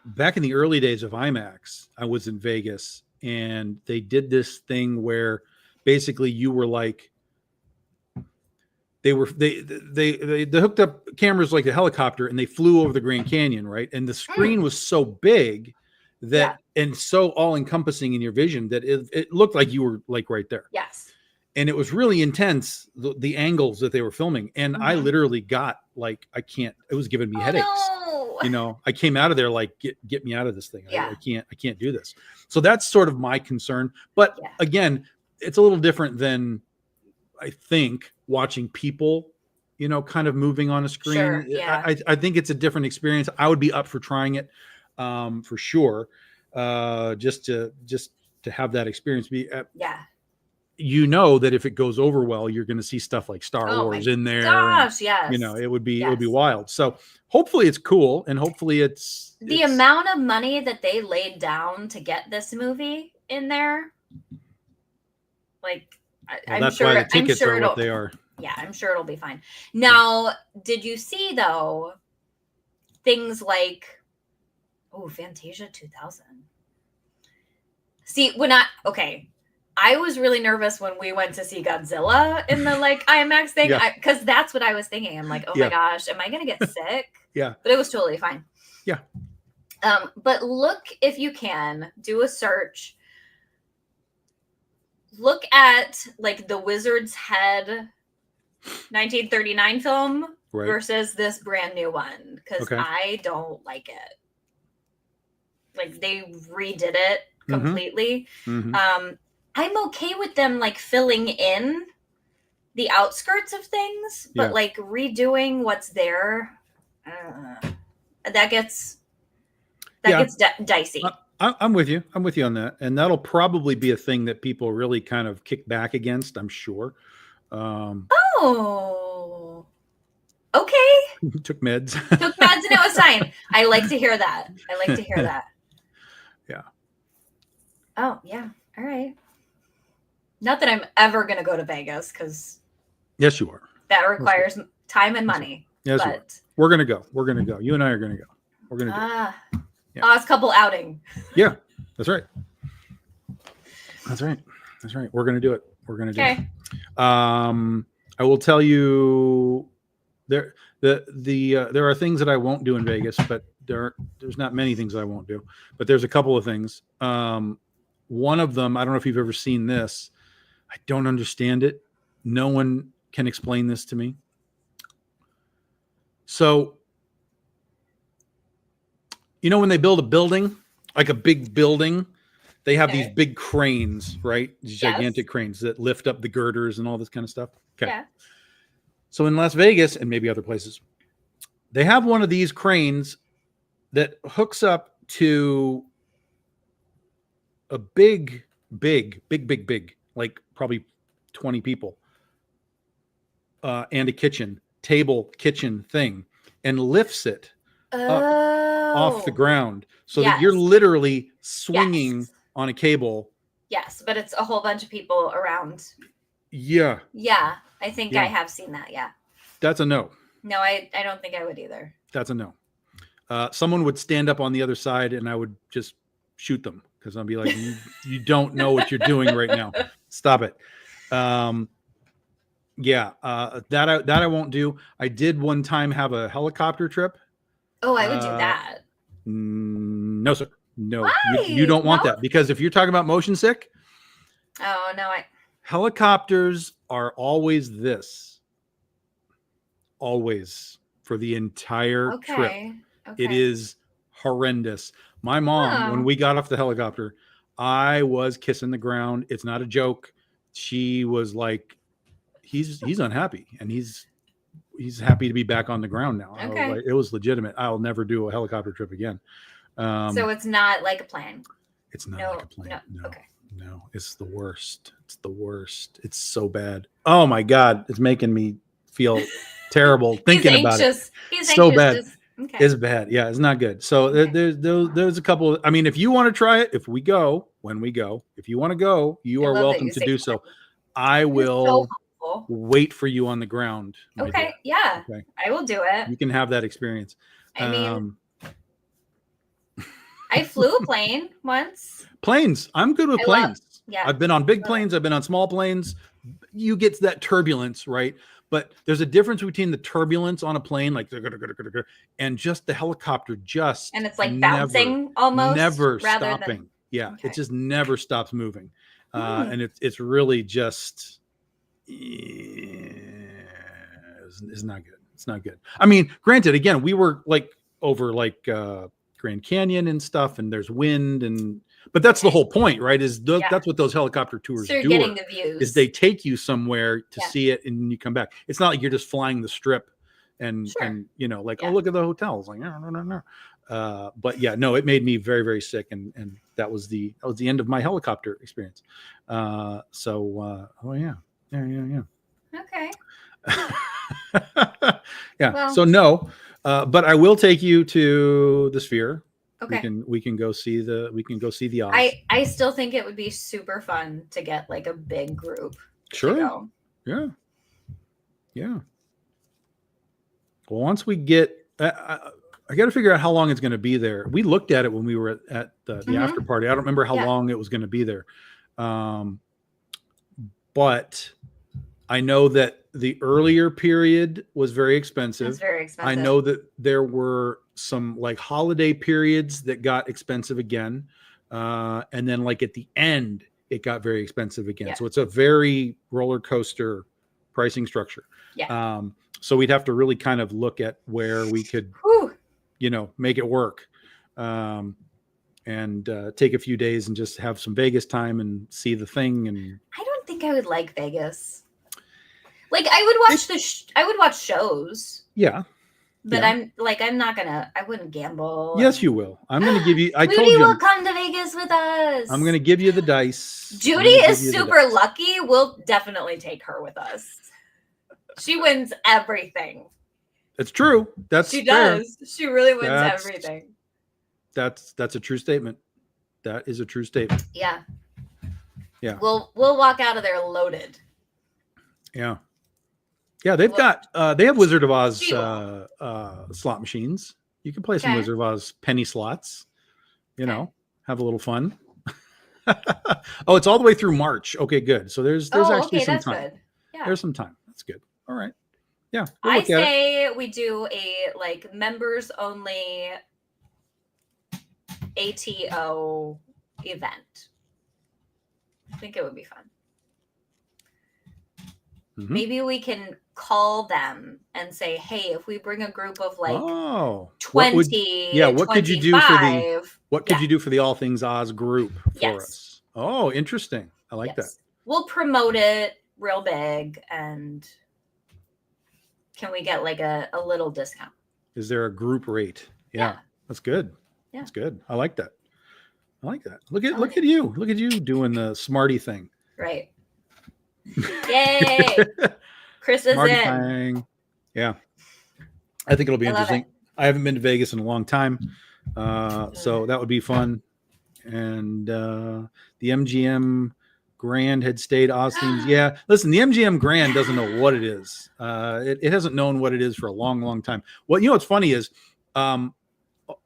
back in the early days of IMAX. I was in Vegas, and they did this thing where basically you were like, they hooked up cameras like a helicopter, and they flew over the Grand Canyon, right? And the screen was so big that and so all encompassing in your vision that it looked like you were like right there. Yes. And it was really intense, the angles that they were filming. And I literally got like, it was giving me headaches. No. You know, I came out of there like, get me out of this thing. I can't do this. So that's sort of my concern. But again, it's a little different than, I think, watching people, you know, kind of moving on a screen. Sure, yeah. I think it's a different experience. I would be up for trying it for sure. Just to have that experience be you know that if it goes over well, you're going to see stuff like Star Wars in there. Gosh, yes. You know, it would be wild. So hopefully it's cool, and hopefully it's the amount of money that they laid down to get this movie in there. Like, that's why the tickets are what they are. Yeah, I'm sure it'll be fine. Now, did you see though things like Fantasia 2000? See, I was really nervous when we went to see Godzilla in the like IMAX thing, because that's what I was thinking. I'm like, oh my gosh, am I gonna get sick? Yeah, but it was totally fine. Yeah. But look, if you can do a search. Look at like the Wizard's Head 1939 film versus this brand new one, because I don't like it. Like they redid it completely. I'm okay with them like filling in the outskirts of things, but like redoing what's there, that gets dicey. I'm with you. I'm with you on that. And that'll probably be a thing that people really kind of kick back against, I'm sure. Okay. Took meds. Took meds and it was fine. I like to hear that. Yeah. Oh, yeah. All right. Not that I'm ever going to go to Vegas, because yes, you are. That requires time and money. Yes, but we're going to go. We're going to go. You and I are going to go. We're going to do it. It's a couple outing. Yeah, that's right. That's right. We're going to do it. It. I will tell you there are things that I won't do in Vegas, but there's not many things I won't do, but there's a couple of things. One of them, I don't know if you've ever seen this. I don't understand it. No one can explain this to me. So, you know, when they build a building, like a big building, they have these big cranes, right? These gigantic cranes that lift up the girders and all this kind of stuff. Okay. Yeah. So in Las Vegas and maybe other places, they have one of these cranes that hooks up to a big, like probably 20 people, and a kitchen thing, and lifts it up off the ground so that you're literally swinging on a cable. Yes, but it's a whole bunch of people around. Yeah. Yeah, I think I have seen that. Yeah. That's a no. No, I don't think I would either. That's a no. Someone would stand up on the other side and I would just shoot them, because I'd be like, you don't know what you're doing right now. Stop it. That I won't do. I did one time have a helicopter trip. Oh, I would do that. No, sir. No, you don't want that, because if you're talking about motion sick. Oh, no. Helicopters are always for the entire trip. Okay. It is horrendous. My mom, when we got off the helicopter, I was kissing the ground. It's not a joke. She was like, he's unhappy, and he's happy to be back on the ground now. Okay. It was legitimate. I'll never do a helicopter trip again. So it's not like a plane. It's not like a plane. No. Okay. No, it's the worst. It's the worst. It's so bad. Oh my God. It's making me feel terrible thinking about it. He's So anxious. bad. Okay. It's bad. Yeah, it's not good. So Okay. there's a couple. I mean, if you want to try it, when we go, if you want to go, you I are love that welcome you to say do so. when. I You're so will helpful. wait for you on the ground. my Okay. dear. Yeah. Okay. I will do it. You can have that experience. I mean, I flew a plane once. Planes. I'm good with I planes. yeah. I've been on big Love it. planes. I've been on small planes. You get that turbulence, right? But there's a difference between the turbulence on a plane, like, and just the helicopter just And it's like bouncing almost never rather stopping. than Yeah, Okay. it just never stops moving. Hmm. And it's really just it's not good. It's not good. I mean, granted, again, we were like over like Grand Canyon and stuff, and there's wind, but that's the whole point, right? Yeah. That's what those helicopter tours So you're do. getting the views. Is they take you somewhere to Yeah. see it, and then you come back. It's not like you're just flying the strip and Sure. and like, Yeah. oh, look at the hotels. Like, no. But yeah, no, it made me very, very sick, and that was the end of my helicopter experience. Oh yeah. Okay. Yeah. Well- So no, but I will take you to the Sphere. Okay. We can go see the Oz. I still think it would be super fun to get like a big group to Sure. go. Yeah. Yeah. Well, once we get, I got to figure out how long it's going to be there. We looked at it when we were at the Mhm. after party. I don't remember how Yeah. long it was going to be there. But I know that the earlier period was very expensive. It's very expensive. I know that there were some like holiday periods that got expensive again. And then like at the end, it got very expensive again. Yeah. So it's a very roller coaster pricing structure. Yeah. So we'd have to really kind of look at where we could, Whew. make it work. And take a few days and just have some Vegas time and see the thing. And I don't think I would like Vegas. Like I would watch I would watch shows, yeah. but Yeah. I'm not gonna. I wouldn't gamble. Yes, you will. I'm going to give you. I told Judy you. will come to Vegas with us. I'm going to give you the dice. Judy is super lucky. We'll definitely take her with us. She wins everything. It's true. That's She fair. does. She really wins That's- everything. That's a true statement. That is a true statement. Yeah. Yeah. We'll walk out of there loaded. Yeah. Yeah, they've Well, got they have Wizard of Oz she will. slot machines. You can play some Okay. Wizard of Oz penny slots. Okay. Have a little fun. Oh, it's all the way through March. Okay, good. So there's actually okay, some that's time. good. Yeah. There's some time. That's good. All right. Yeah. We'll I look at it. say we do a like members only ATO event. I think it would be fun. Mhm. Maybe we can call them and say, hey, if we bring a group of like Oh, 20, what could you do for the 25, what could yeah. you do for the All Things Oz group for Yes. us? Oh, interesting. I like that. yes. We'll promote it real big, and can we get like a little discount? Is there a group rate? Yeah, Yeah. that's good. Yeah. That's good. I like that. Look I like at you. Look at you doing the smarty thing. Right. Yay. Chris is Smarty in. thing. Yeah. I think it'll be I love interesting. I haven't been to Vegas in a long time. So that would be fun. And the MGM Grand had stayed Oz themes. Yeah. Listen, the MGM Grand doesn't know what it is. It hasn't known what it is for a long, long time. Well, what's funny is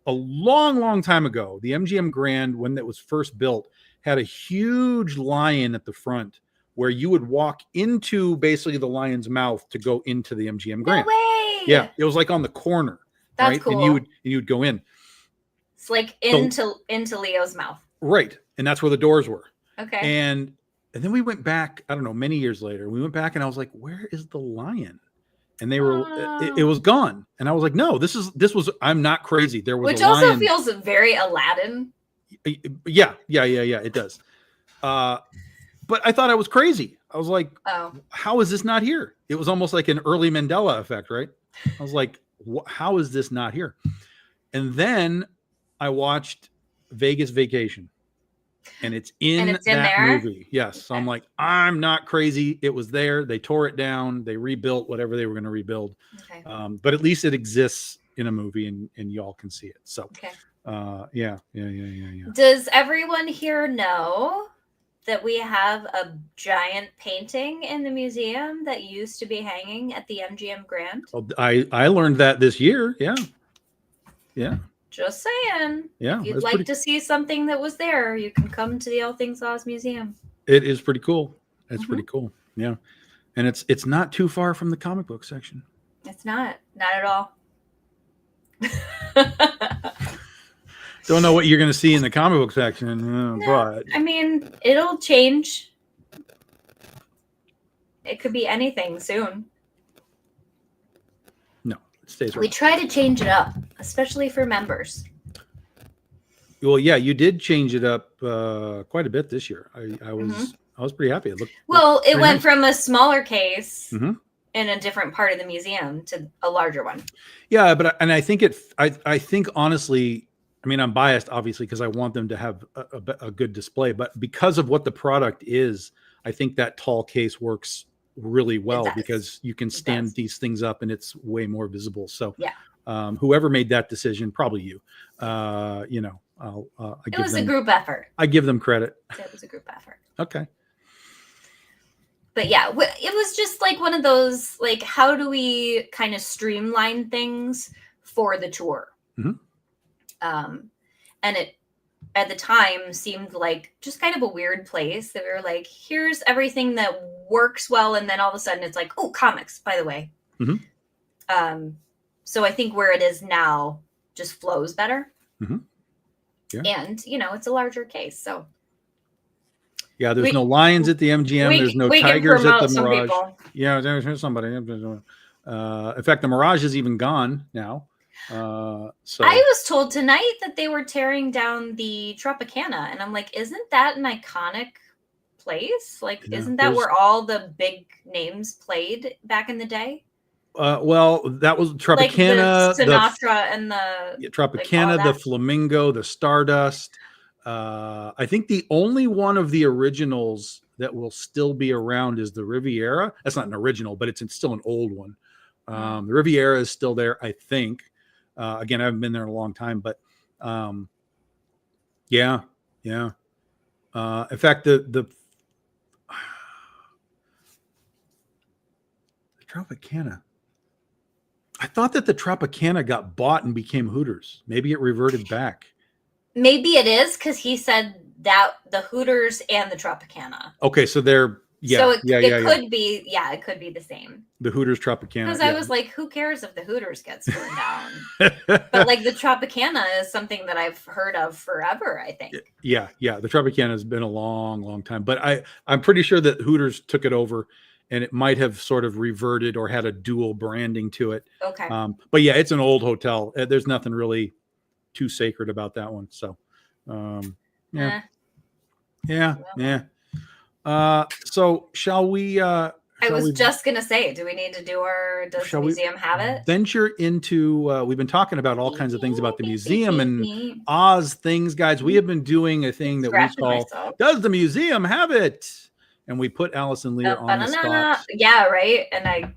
a long, long time ago, the MGM Grand, when it was first built, had a huge lion at the front where you would walk into basically the lion's mouth to go into the MGM No Grand. way. Yeah, it was like on the corner, That's right? cool. And you would go in. It's like into Leo's mouth. Right. And that's where the doors were. Okay. And then we went back, I don't know, many years later. We went back and I was like, where is the lion? And they were it was gone. And I was like, no, this was I'm not crazy. There was Which a also lion. feels very Aladdin. Yeah, it does. But I thought I was crazy. I was like, Oh. how is this not here? It was almost like an early Mandela effect, right? I was like, how is this not here? And then I watched Vegas Vacation. and it's in it's in that there? movie. Yes. So I'm Okay. like, I'm not crazy. It was there. They tore it down. They rebuilt whatever they were going to rebuild. Okay. But at least it exists in a movie, and y'all can see it. So, Okay. yeah. Does everyone here know that we have a giant painting in the museum that used to be hanging at the MGM Grand? Well, I learned that this year. Yeah. Yeah. Just saying. Yeah. If you'd That's like pretty, to see something that was there, you can come to the All Things Oz Museum. it is pretty cool. It's Mhm. pretty cool. Yeah. And it's not too far from the comic book section. It's not at all. Don't know what you're going to see in the comic book section, but I mean, it'll change. It could be anything soon. no, it stays We right. try to change it up, especially for members. Well, yeah, you did change it up quite a bit this year. I was pretty happy. It looked Well, it pretty went nice. from a smaller case Mhm. in a different part of the museum to a larger one. Yeah, but I think I think honestly, I mean, I'm biased obviously because I want them to have a good display, but because of what the product is, I think that tall case works really well does. because you can stand does. these things up and it's way more visible. So, Yeah. Whoever made that decision, probably you. You know, It was a group effort. I give them credit. It was a group effort. Okay. But yeah, it was just like one of those, like, how do we kind of streamline things for the tour? Mhm. And it, at the time, seemed like just kind of a weird place that we were like, here's everything that works well. And then all of a sudden it's like, oh, comics, by the way. Mhm. So I think where it is now just flows better. Mhm. Yeah. And, you know, it's a larger case. So Yeah, there's no lions at the MGM. There's no tigers at the Mirage. Yeah, there's somebody. In fact, the Mirage is even gone now. So I was told tonight that they were tearing down the Tropicana, and I'm like, isn't that an iconic place? Like, Yeah, isn't that where all the big names played back in the day? well, that was Tropicana, Like the Sinatra and the Tropicana, the Flamingo, the Stardust. I think the only one of the originals that will still be around is the Riviera. That's not an original, but it's still an old one. The Riviera is still there, I think. Again, I haven't been there in a long time, but yeah. In fact, the Tropicana. I thought that the Tropicana got bought and became Hooters. Maybe it reverted back. Maybe it is because he said that the Hooters and the Tropicana. Okay, so they're So it could be, it could be the same. The Hooters Tropicana. Because I was like, who cares if the Hooters gets torn down? But like the Tropicana is something that I've heard of forever, I think. Yeah. The Tropicana has been a long, long time. But I'm pretty sure that Hooters took it over and it might have sort of reverted or had a dual branding to it. Okay. But yeah, it's an old hotel. There's nothing really too sacred about that one. So yeah. So shall we I was just gonna say, do we need to do our does the museum have it? Venture into we've been talking about all kinds of things about the museum and Oz things, guys. We have been doing a thing that we call Does the Museum Have It? And we put Allison Lear on the spot. Yeah, right. And I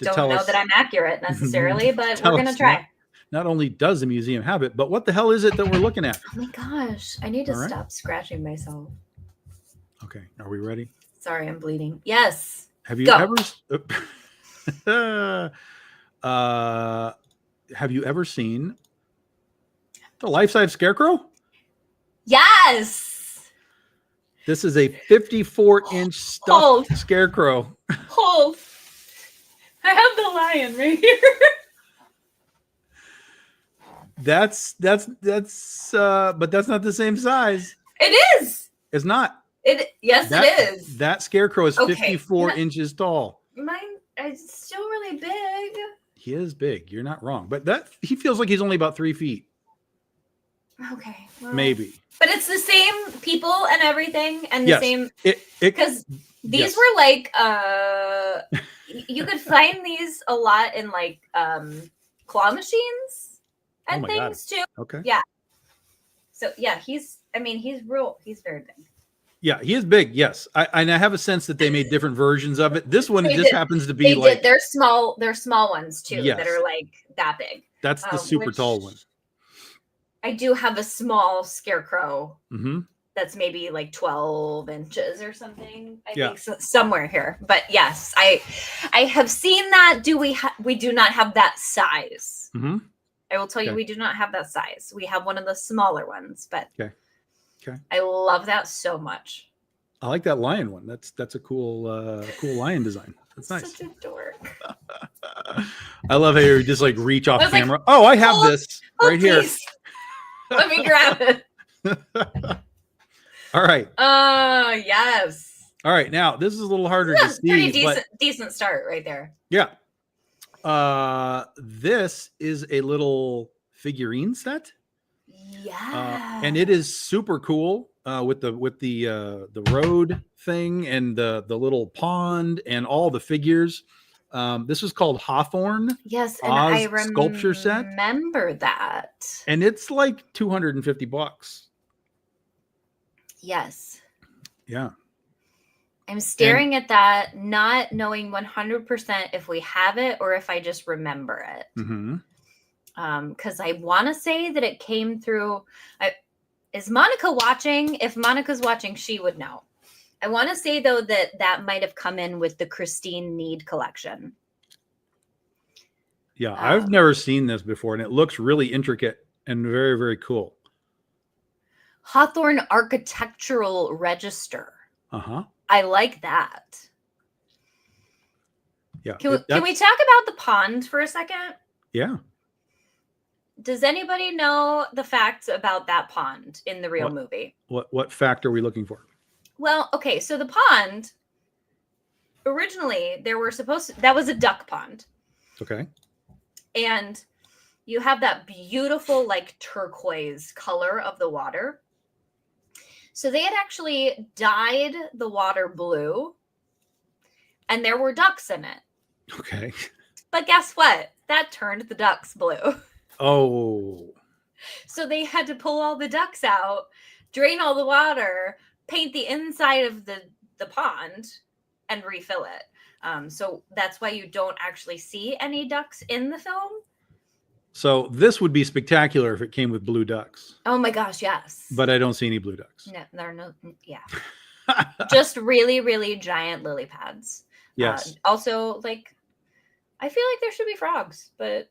don't know that I'm accurate necessarily, but we're gonna try. Not only does the museum have it, but what the hell is it that we're looking at? Oh my gosh, I need to stop scratching myself. Okay, are we ready? Sorry, I'm bleeding. Yes. Have you ever seen the life-size scarecrow? Yes. This is a 54-inch stuffed scarecrow. Hold. I have the lion right here. That's but that's not the same size. It is. It's not. Yes, it is. That scarecrow is 54 inches tall. Mine is still really big. He is big. You're not wrong. But he feels like he's only about 3 feet. Okay. Well, maybe. But it's the same people and everything and the same because these were like you could find these a lot in like claw machines and things too. Okay. Yeah. So yeah, he's I mean, he's very big. Yeah, he is big. Yes, I have a sense that they made different versions of it. This one They just did. happens to They be like did. They're small ones too that Yes. are like that big. that's the super Which tall one. I do have a small scarecrow Mm-hmm. that's maybe like 12 inches or something. I Yeah. think somewhere here. But yes, I have seen that. We do not have that size. Mm-hmm. I will tell you, Okay. we do not have that size. We have one of the smaller ones, but Okay. I love that so much. I like that lion one. That's a cool lion design. That's nice. Such a dork. I love how you just like reach off I was like, camera. Oh, I have "Oh, this right here. Please. Let me grab it. All right. Yes. All right. Now this is a little harder to see. Pretty but decent start right there. yeah. This is a little figurine set. Yeah. And it is super cool with the road thing and the little pond and all the figures. This is called Hawthorne, yes, and Oz I sculpture set. remember that. and it's like $250. Yes. Yeah. I'm staring at that, not knowing 100% if we have it or if I just remember it. Mm-hmm. Because I want to say that it came through. Is Monica watching? If Monica's watching, she would know. I want to say, though, that might have come in with the Christine Need collection. Yeah, I've never seen this before, and it looks really intricate and very, very cool. Hawthorne Architectural Register. Uh-huh. I like that. Yeah. Can we talk about the pond for a second? Yeah. Does anybody know the facts about that pond in the real movie? What fact are we looking for? Well, okay, so the pond, originally that was a duck pond. Okay. And you have that beautiful like turquoise color of the water. So they had actually dyed the water blue and there were ducks in it. Okay. But guess what? That turned the ducks blue. Oh. So they had to pull all the ducks out, drain all the water, paint the inside of the pond, and refill it. So that's why you don't actually see any ducks in the film. So this would be spectacular if it came with blue ducks. Oh my gosh, yes. But I don't see any blue ducks. No, there are no, yeah. Just really, really giant lily pads. Yes. Also, like, I feel like there should be frogs, but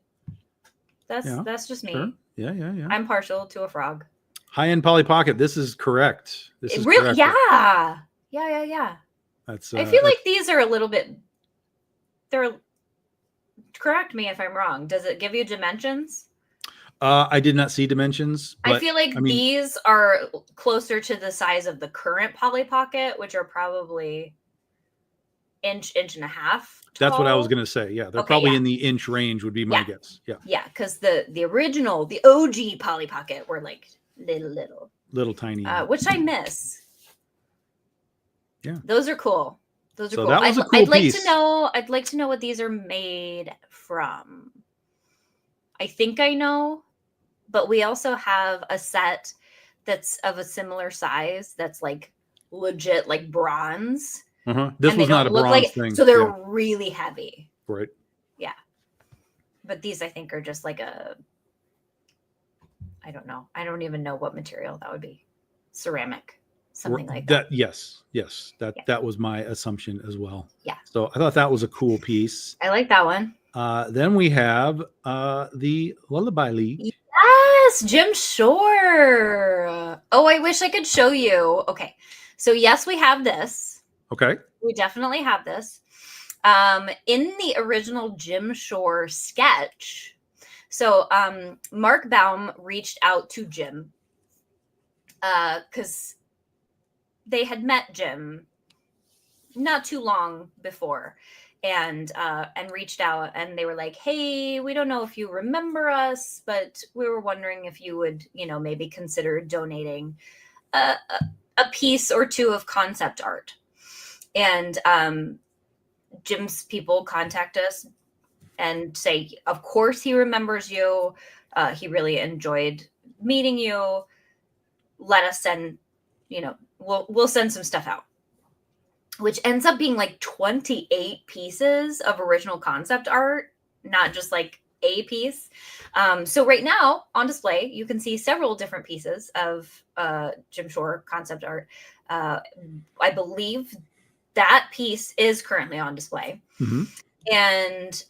that's just me. Sure. Yeah. I'm partial to a frog. High-end Polly Pocket. This is correct. This is really, correct. yeah. That's. I feel like these are a little bit. They're. Correct me if I'm wrong. Does it give you dimensions? I did not see dimensions. But, I feel like these are closer to the size of the current Polly Pocket, which are probably inch and a half tall. That's what I was going to say. Yeah, they're probably in the inch range would be my guess. Yeah. Yeah, because the original, the OG Polly Pocket were like little tiny. which I miss. Yeah, those are cool. Those are cool. That was a cool I'd like piece. to know. I'd like to know what these are made from. I think I know, but we also have a set that's of a similar size. That's like legit, like bronze. This was not a bronze thing, so they're really heavy. Right. Yeah, but these I think are just like a. I don't know. I don't even know what material that would be. Ceramic. Something like that. Yes. That was my assumption as well. Yeah. So I thought that was a cool piece. I like that one. Then we have the Lullaby League. Yes, Jim Shore. Oh, I wish I could show you. Okay. So yes, we have this. Okay. We definitely have this. In the original Jim Shore sketch. So Mark Baum reached out to Jim because they had met Jim not too long before and reached out and they were like, hey, we don't know if you remember us, but we were wondering if you would, maybe consider donating a piece or two of concept art. And Jim's people contact us and say, of course he remembers you. He really enjoyed meeting you. let us send, we'll send some stuff out, which ends up being like 28 pieces of original concept art, not just like a piece. So right now on display, you can see several different pieces of Jim Shore concept art. I believe that piece is currently on display. Mhm. And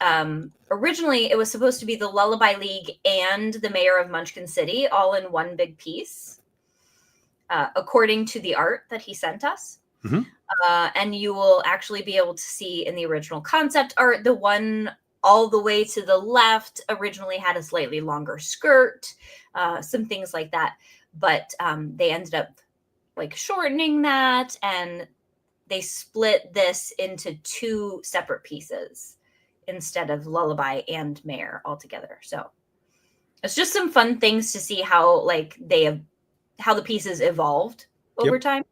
originally it was supposed to be the Lullaby League and the mayor of Munchkin City all in one big piece, according to the art that he sent us. Mhm. And you will actually be able to see in the original concept art, the one all the way to the left originally had a slightly longer skirt, some things like that. But they ended up like shortening that, and they split this into two separate pieces instead of Lullaby and Mayor altogether. So it's just some fun things to see how like how the pieces evolved over time.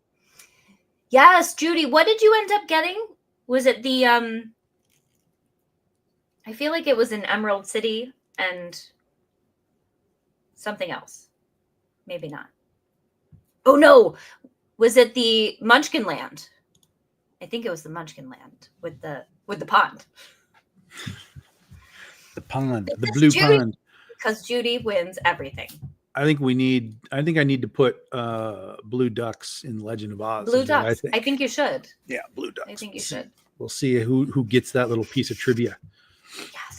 Yes, Judy, what did you end up getting? Was it the I feel like it was in Emerald City and something else. Maybe not. Oh no. Was it the Munchkin Land? I think it was the Munchkin Land with the pond. The pond, the blue pond. Because Judy wins everything. I think I need to put blue ducks in Legend of Oz. Blue ducks. I think you should. Yeah, blue ducks. I think you should. We'll see who gets that little piece of trivia.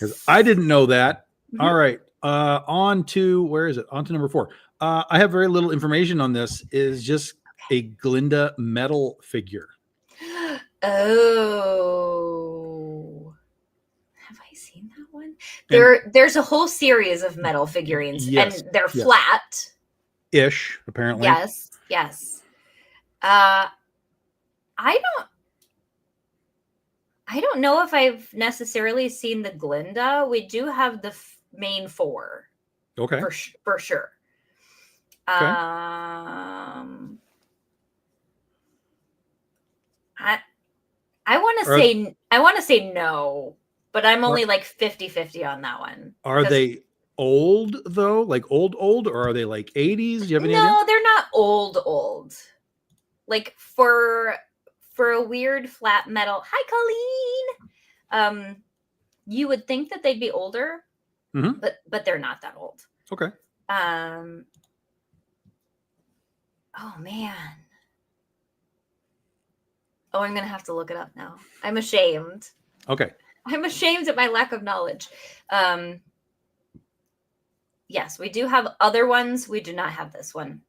Yes. I didn't know that. Mhm. All right. On to where is it? On to number 4. I have very little information on this. Is just a Glinda metal figure. Oh. Have I seen that one? There's a whole series of metal figurines, Yes, and they're yes. flat. Ish, apparently. Yes. I don't know if I've necessarily seen the Glinda. We do have the main 4. Okay. For sure. Okay. I want to say no, but I'm only like 50-50 on that one. Are they old though? Like old, or are they like 80s? Do you have any idea? No, they're not old. Like for a weird flat metal. Hi, Colleen. You would think that they'd be older, but they're not that old. Okay. Oh man. Oh, I'm gonna have to look it up now. I'm ashamed. Okay. I'm ashamed at my lack of knowledge. Yes, we do have other ones. We do not have this one,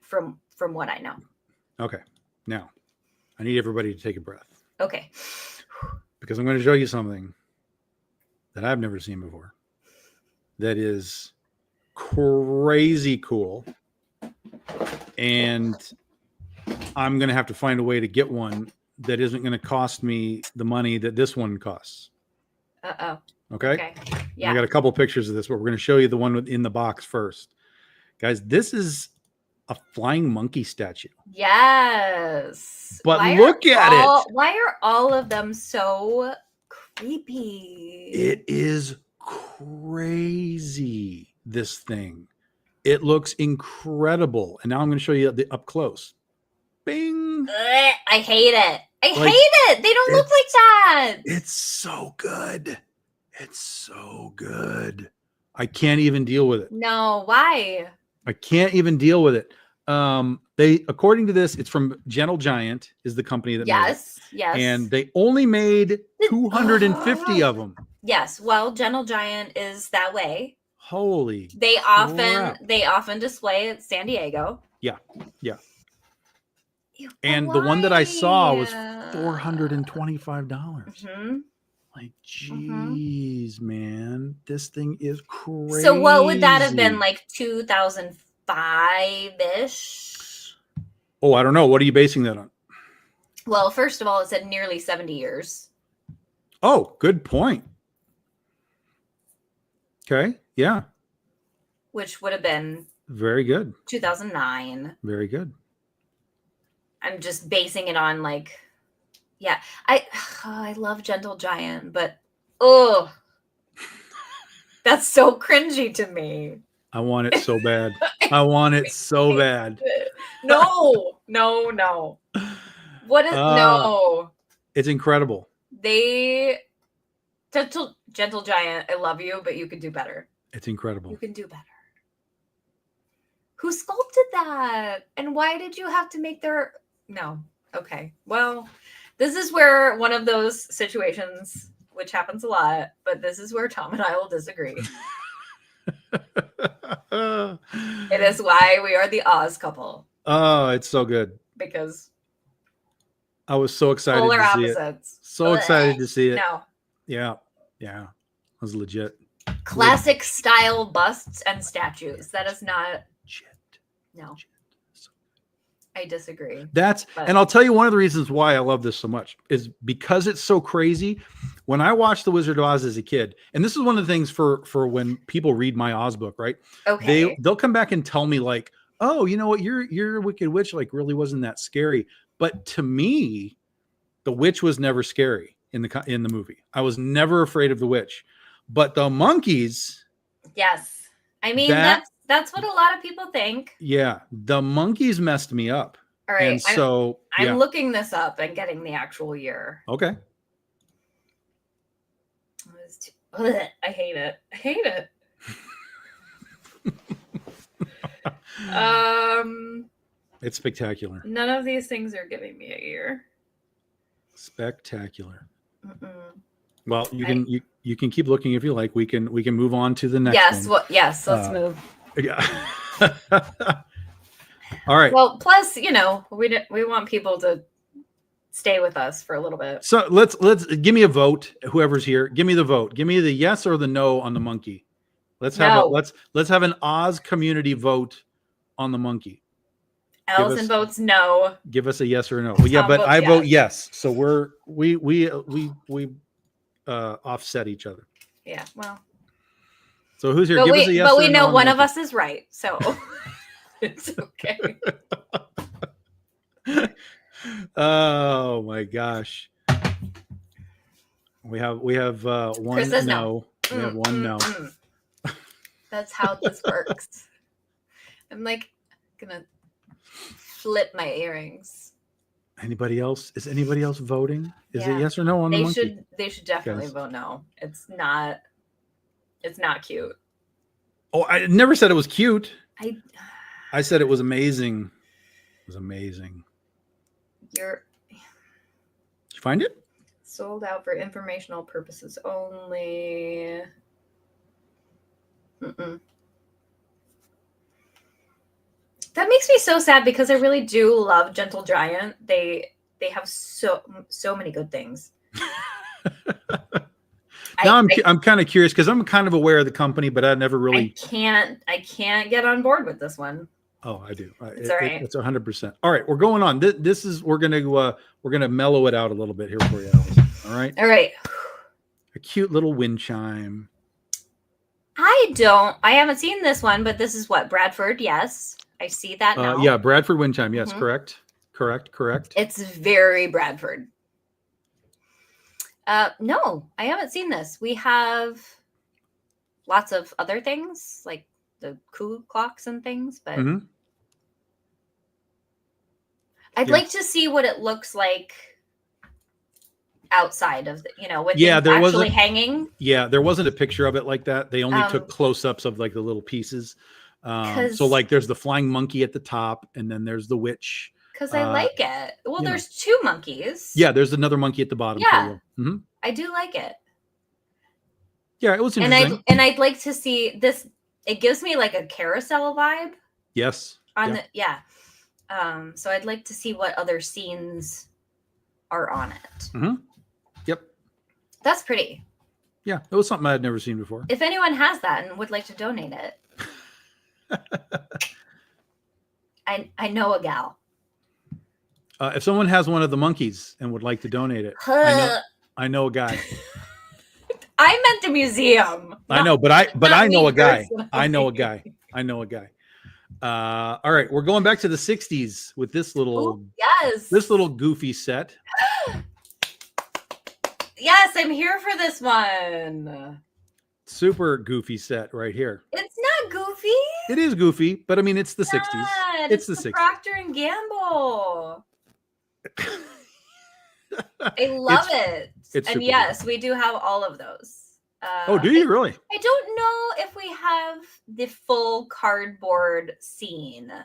from what I know. Okay. Now, I need everybody to take a breath. Okay. Because I'm going to show you something that I've never seen before. That is crazy cool. And I'm going to have to find a way to get one that isn't going to cost me the money that this one costs. Uh-oh. Okay? Yeah. I got a couple pictures of this, but we're going to show you the one in the box first. Guys, this is a flying monkey statue. Yes. But look at it. Why are all of them so creepy? It is crazy, this thing. It looks incredible. And now I'm going to show you the up close. Bing. I hate it. I hate it. They don't look like that. It's so good. It's so good. I can't even deal with it. No, why? I can't even deal with it. They, according to this, it's from Gentle Giant is the company that made it. Yes. And they only made 250 of them. Yes. Well, Gentle Giant is that way. Holy They crap. often display at San Diego. Yeah. And the one that I saw was $425. Mm-hmm. Like, geez, man, this thing is crazy. So what would that have been, like 2005-ish? Oh, I don't know. What are you basing that on? Well, first of all, it said nearly 70 years. Oh, good point. Okay. Yeah. Which would have been very good. 2009. Very good. I'm just basing it on like, yeah, I love Gentle Giant, but that's so cringy to me. I want it so bad. I want it so bad. No. What is no? It's incredible. They gentle giant. I love you, but you could do better. It's incredible. You can do better. Who sculpted that? And why did you have to make their no? Okay. Well, this is where one of those situations, which happens a lot, but this is where Tom and I will disagree. It is why we are the Oz couple. Oh, it's so good. Because I was so excited polar to see opposites. it. So excited to see it. No. Yeah. It was legit. Classic style busts and statues. That is not. No. I disagree. And I'll tell you one of the reasons why I love this so much is because it's so crazy. When I watched The Wizard of Oz as a kid, and this is one of the things for when people read my Oz book, right? Okay. They'll come back and tell me like, oh, you know what, your Wicked Witch like really wasn't that scary. But to me, the witch was never scary in the movie. I was never afraid of the witch. But the monkeys. Yes. I mean, that's what a lot of people think. Yeah. The monkeys messed me up. All right. And so I'm looking this up and getting the actual year. Okay. I hate it. I hate it. It's spectacular. None of these things are giving me a year. Spectacular. Mm-mm. Well, you can keep looking if you like. We can move on to the next one. Yes, let's move. Yeah. All right. Well, plus, we want people to stay with us for a little bit. So let's give me a vote. Whoever's here, give me the vote. Give me the yes or the no on the monkey. Let's have let's have an Oz community vote on the monkey. Allison votes no. Give us a yes or a no. Well, yeah, but I vote yes. So we offset each other. Yeah, well. So who's here? Give us a yes but or we a know no one of us is right, so it's okay. Oh my gosh. We have one no. We have one no. That's how this works. I'm like gonna flip my earrings. Anybody else? Is anybody else voting? Is it yes or no on the monkey? They should definitely vote no. It's not cute. Oh, I never said it was cute. I said it was amazing. It was amazing. Did you find it? Sold out for informational purposes only. Mm-mm. That makes me so sad because I really do love Gentle Giant. They have so many good things. Now I'm kind of curious because I'm kind of aware of the company, but I never really. I can't get on board with this one. Oh, I do. It's all right. It's 100%. All right, we're going on. This is we're gonna mellow it out a little bit here for you, Allison. All right. All right. A cute little wind chime. I haven't seen this one, but this is what Bradford. Yes, I see that now. Yeah, Bradford wind chime. Yes, correct. It's very Bradford. No, I haven't seen this. We have lots of other things like the coo clocks and things, but I'd like to see what it looks like outside of with things actually hanging. Yeah, there wasn't a picture of it like that. They only took close-ups of like the little pieces. So like there's the flying monkey at the top, and then there's the witch. Because I like it. Well, there's two monkeys. Yeah, there's another monkey at the bottom. Yeah, I do like it. Yeah, it was interesting. And I'd like to see this. It gives me like a carousel vibe. Yes. So I'd like to see what other scenes are on it. Yep. That's pretty. Yeah, it was something I had never seen before. If anyone has that and would like to donate it, I know a gal. If someone has one of the monkeys and would like to donate it, I know a guy. I meant the museum. I know, but I know a guy. I know a guy. All right, we're going back to the 60s with this little goofy set. Yes, I'm here for this one. super goofy set right here. It's not Goofy. It is goofy, but I mean, it's the 60s. God, It's the the 60s. Procter and Gamble. I love it. it's And super yes, we do have all of those. Oh, do you really? I don't know if we have the full cardboard scene. I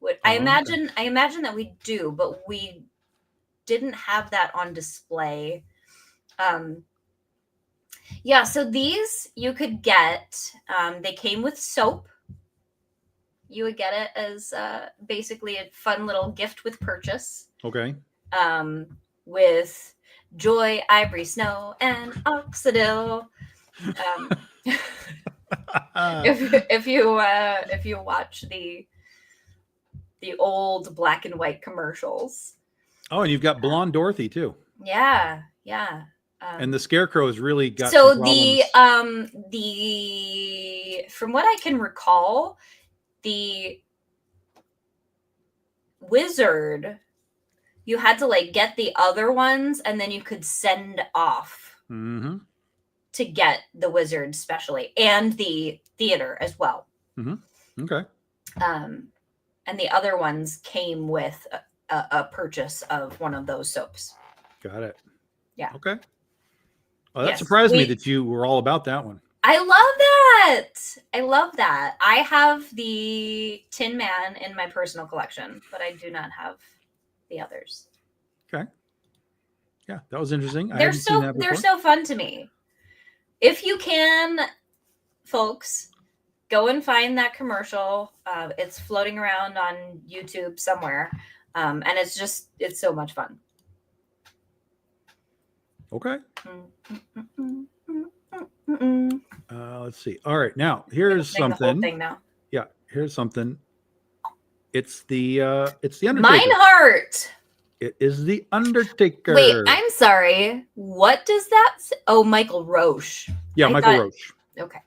okay. imagine that we do, but we didn't have that on display. Yeah, so these you could get. They came with soap. You would get it as basically a fun little gift with purchase. Okay. With Joy, Ivory Snow, and Oxidil. If you watch the old black and white commercials. Oh, and you've got Blonde Dorothy too. Yeah. And the Scarecrow has really got so some the from what I can recall, the Wizard, you had to like get the other ones and then you could send off to get the Wizard specially, and the theater as well. Okay. And the other ones came with a purchase of one of those soaps. Got it. Yeah. Okay. Oh, that surprised me that you were all about that one. I love that. I have the Tin Man in my personal collection, but I do not have the others. Okay. Yeah, that was interesting. They're so fun to me. If you can, folks, go and find that commercial. It's floating around on YouTube somewhere. And it's so much fun. Okay. Let's see. All right. Now here's something. The whole thing now. Yeah, here's something. It's the Undertaker. Mineheart. It is the Undertaker. Wait, I'm sorry. What does that say? Oh, Michael Roche. Yeah, Michael Roche. Okay.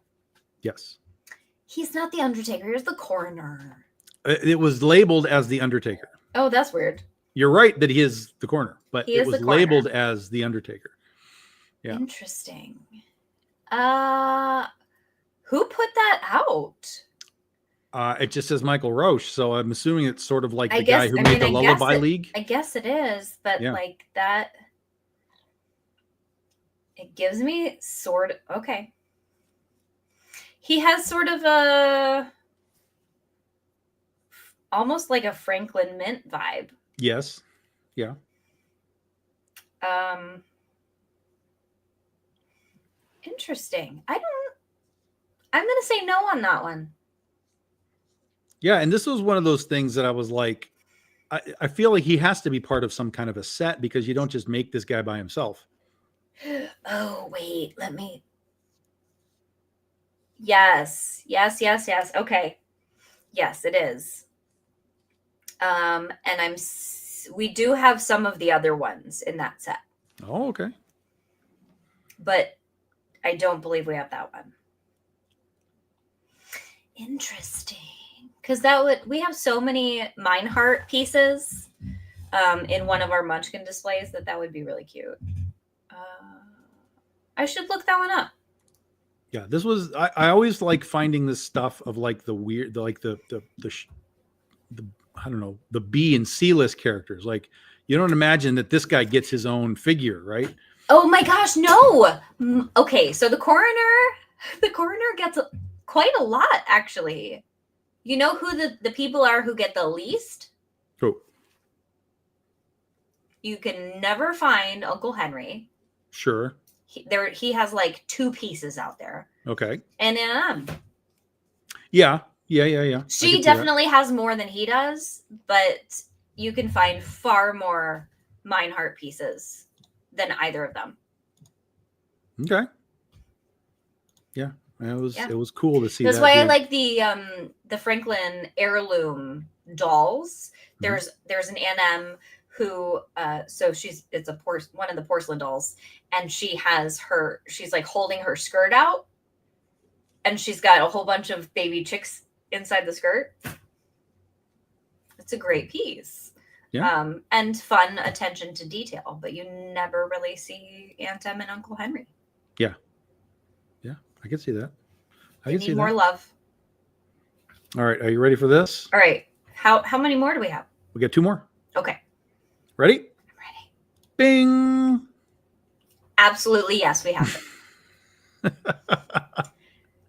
Yes. He's not the Undertaker. He's the coroner. It was labeled as the Undertaker. Oh, that's weird. You're right that he is the coroner, but it was labeled as the Undertaker. Yeah. Interesting. Who put that out? It just says Michael Roche, so I'm assuming it's sort of like the guy who made the Lullaby League. I guess it is, but like that, it gives me okay. He has sort of almost like a Franklin Mint vibe. Yes. Yeah. Interesting. I'm going to say no on that one. Yeah, and this was one of those things that I was like, I feel like he has to be part of some kind of a set, because you don't just make this guy by himself. Oh, wait, let me. Yes. Okay. Yes, it is. And we do have some of the other ones in that set. Oh, okay. But I don't believe we have that one. Interesting. Because we have so many Mineheart pieces in one of our Munchkin displays that would be really cute. I should look that one up. Yeah, this was. I always like finding this stuff of like the weird, the I don't know, the B and C list characters. Like, you don't imagine that this guy gets his own figure, right? Oh my gosh, no. Okay, so the coroner gets quite a lot, actually. You know who the people are who get the least? Who? You can never find Uncle Henry. Sure. He has like 2 pieces out there. Okay. And Yeah. She definitely has more than he does, but you can find far more Mineheart pieces than either of them. Okay. Yeah. It was cool to see. That's why I like the Franklin heirloom dolls. There's an NM who so it's one of the porcelain dolls, and she's like holding her skirt out, and she's got a whole bunch of baby chicks inside the skirt. It's a great piece. Yeah. And fun attention to detail, but you never really see Aunt Em and Uncle Henry. Yeah. I can see that. I They can see need more that. love. All right. Are you ready for this? All right. How many more do we have? We got 2 more. Okay. Ready? I'm ready. Bing. Absolutely, yes, we have them.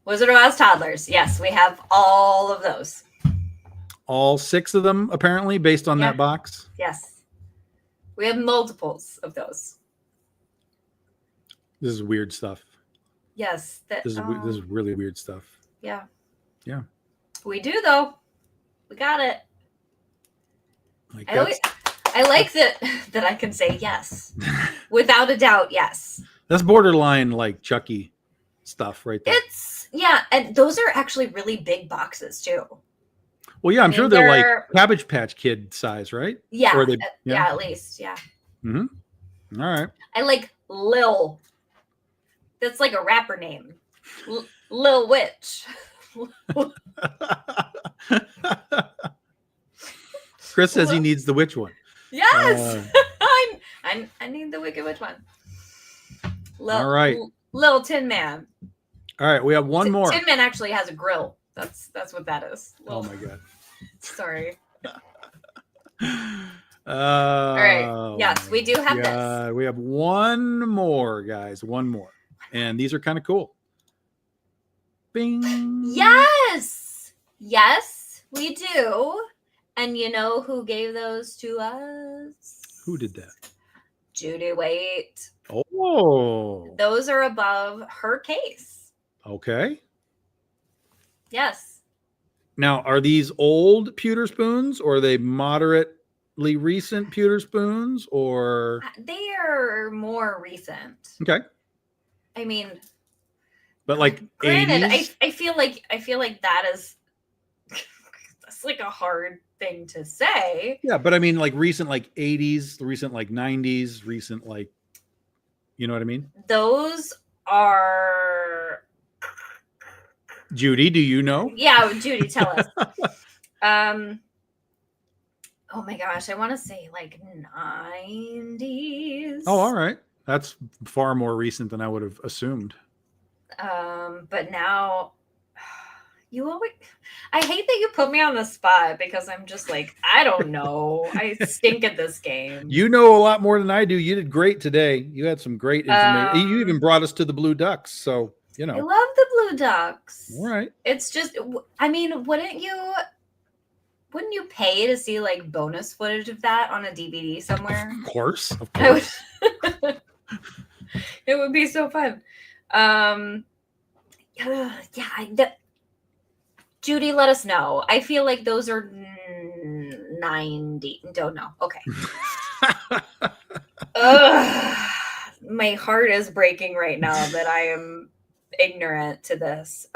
Wizard of Oz toddlers. Yes, we have all of those. All 6 of them, apparently, based on Yeah. that box. Yes. We have multiples of those. This is weird stuff. Yes. This is really weird stuff. Yeah. Yeah. We do, though. We got it. Like I like that I can say yes. Without a doubt, yes. that's borderline like Chucky stuff right there. And those are actually really big boxes, too. Well, yeah, I'm I sure mean, they're like they're- Cabbage Patch Kid size, right? Yeah. Or they- Yeah, at least. Yeah. Mm-hmm. All right. I like Lil. That's like a rapper name. Lil Witch. Chris says he needs the witch one. Yes. I need the Wicked Witch one. All right. Lil Tin Man. All right, we have one more. Tin Man actually has a grill. That's what that is. Oh my god. Sorry. All right. Yes, we do have this. We have one more, guys. One more. And these are kind of cool. Bing. Yes. Yes, we do. And you know who gave those to us? Who did that? Judy Waite. Oh. Those are above her case. Okay. Yes. Now, are these old pewter spoons or are they moderately recent pewter spoons or They are more recent. okay. I mean, But like granted, 80s? I feel like that is that's like a hard thing to say. Yeah, but I mean like recent like 80s, recent like 90s, recent like you know what I mean? Those are Judy, do you know? yeah, Judy, tell us. Oh my gosh, I want to say like 90s. Oh, all right. That's far more recent than I would have assumed. But now you always I hate that you put me on the spot because I'm just like, I don't know. I stink at this game. You know a lot more than I do. You did great today. You had some great information. You even brought us to the Blue Ducks. So, you I know. love the Blue Ducks. All right. It's just, I mean, wouldn't you pay to see like bonus footage of that on a DVD somewhere? Of course. Of I would- course. It would be so fun. Judy, let us know. I feel like those are 90. Don't know. Okay. Ugh, my heart is breaking right now that I am ignorant to this.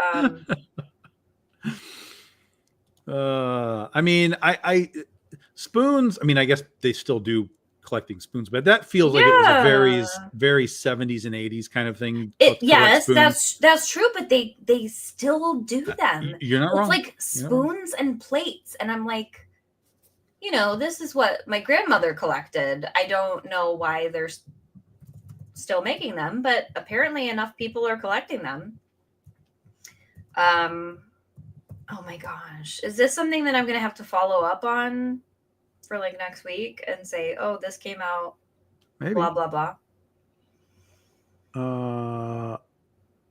I mean, I spoons. I mean, I guess they still do collecting spoons, but that feels like it was a very, very 70s and 80s kind of thing. Yes, that's true, but they still do them. You're not It's wrong. like spoons and plates, and I'm like, you know, this is what my grandmother collected. I don't know why they're still making them, but apparently enough people are collecting them. Oh my gosh, is this something that I'm gonna have to follow up on for like next week and say, oh, this came out, Maybe. blah blah blah?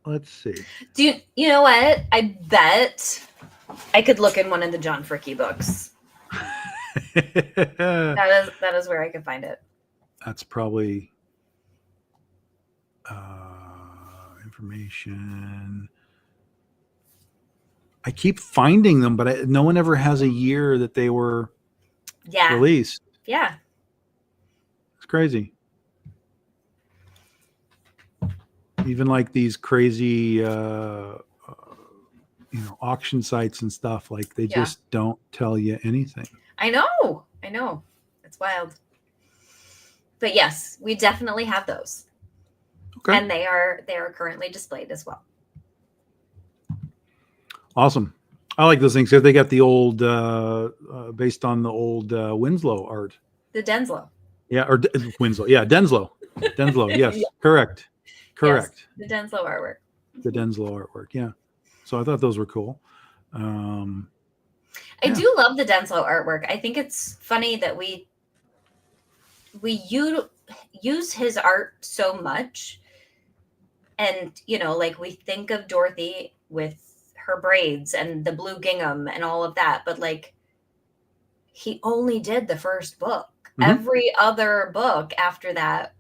Let's see. Do you know what? I bet I could look in one of the John Fricke books. That is where I could find it. That's probably information. I keep finding them, but no one ever has a year that they were released. Yeah. It's crazy. Even like these crazy, auction sites and stuff, like they just don't tell you anything. I know. It's wild. But yes, we definitely have those. Okay. And they are currently displayed as well. Awesome. I like those things because they got the old, based on the old Winslow art. The Denslow. Yeah, or Winslow. Yeah, Denslow. Denslow. Yes, correct. Yes, the Denslow artwork. the Denslow artwork. Yeah. So I thought those were cool. I do love the Denslow artwork. I think it's funny that we use his art so much. And, you know, like we think of Dorothy with her braids and the blue gingham and all of that, but like he only did the first book. Mhm. Every other book after that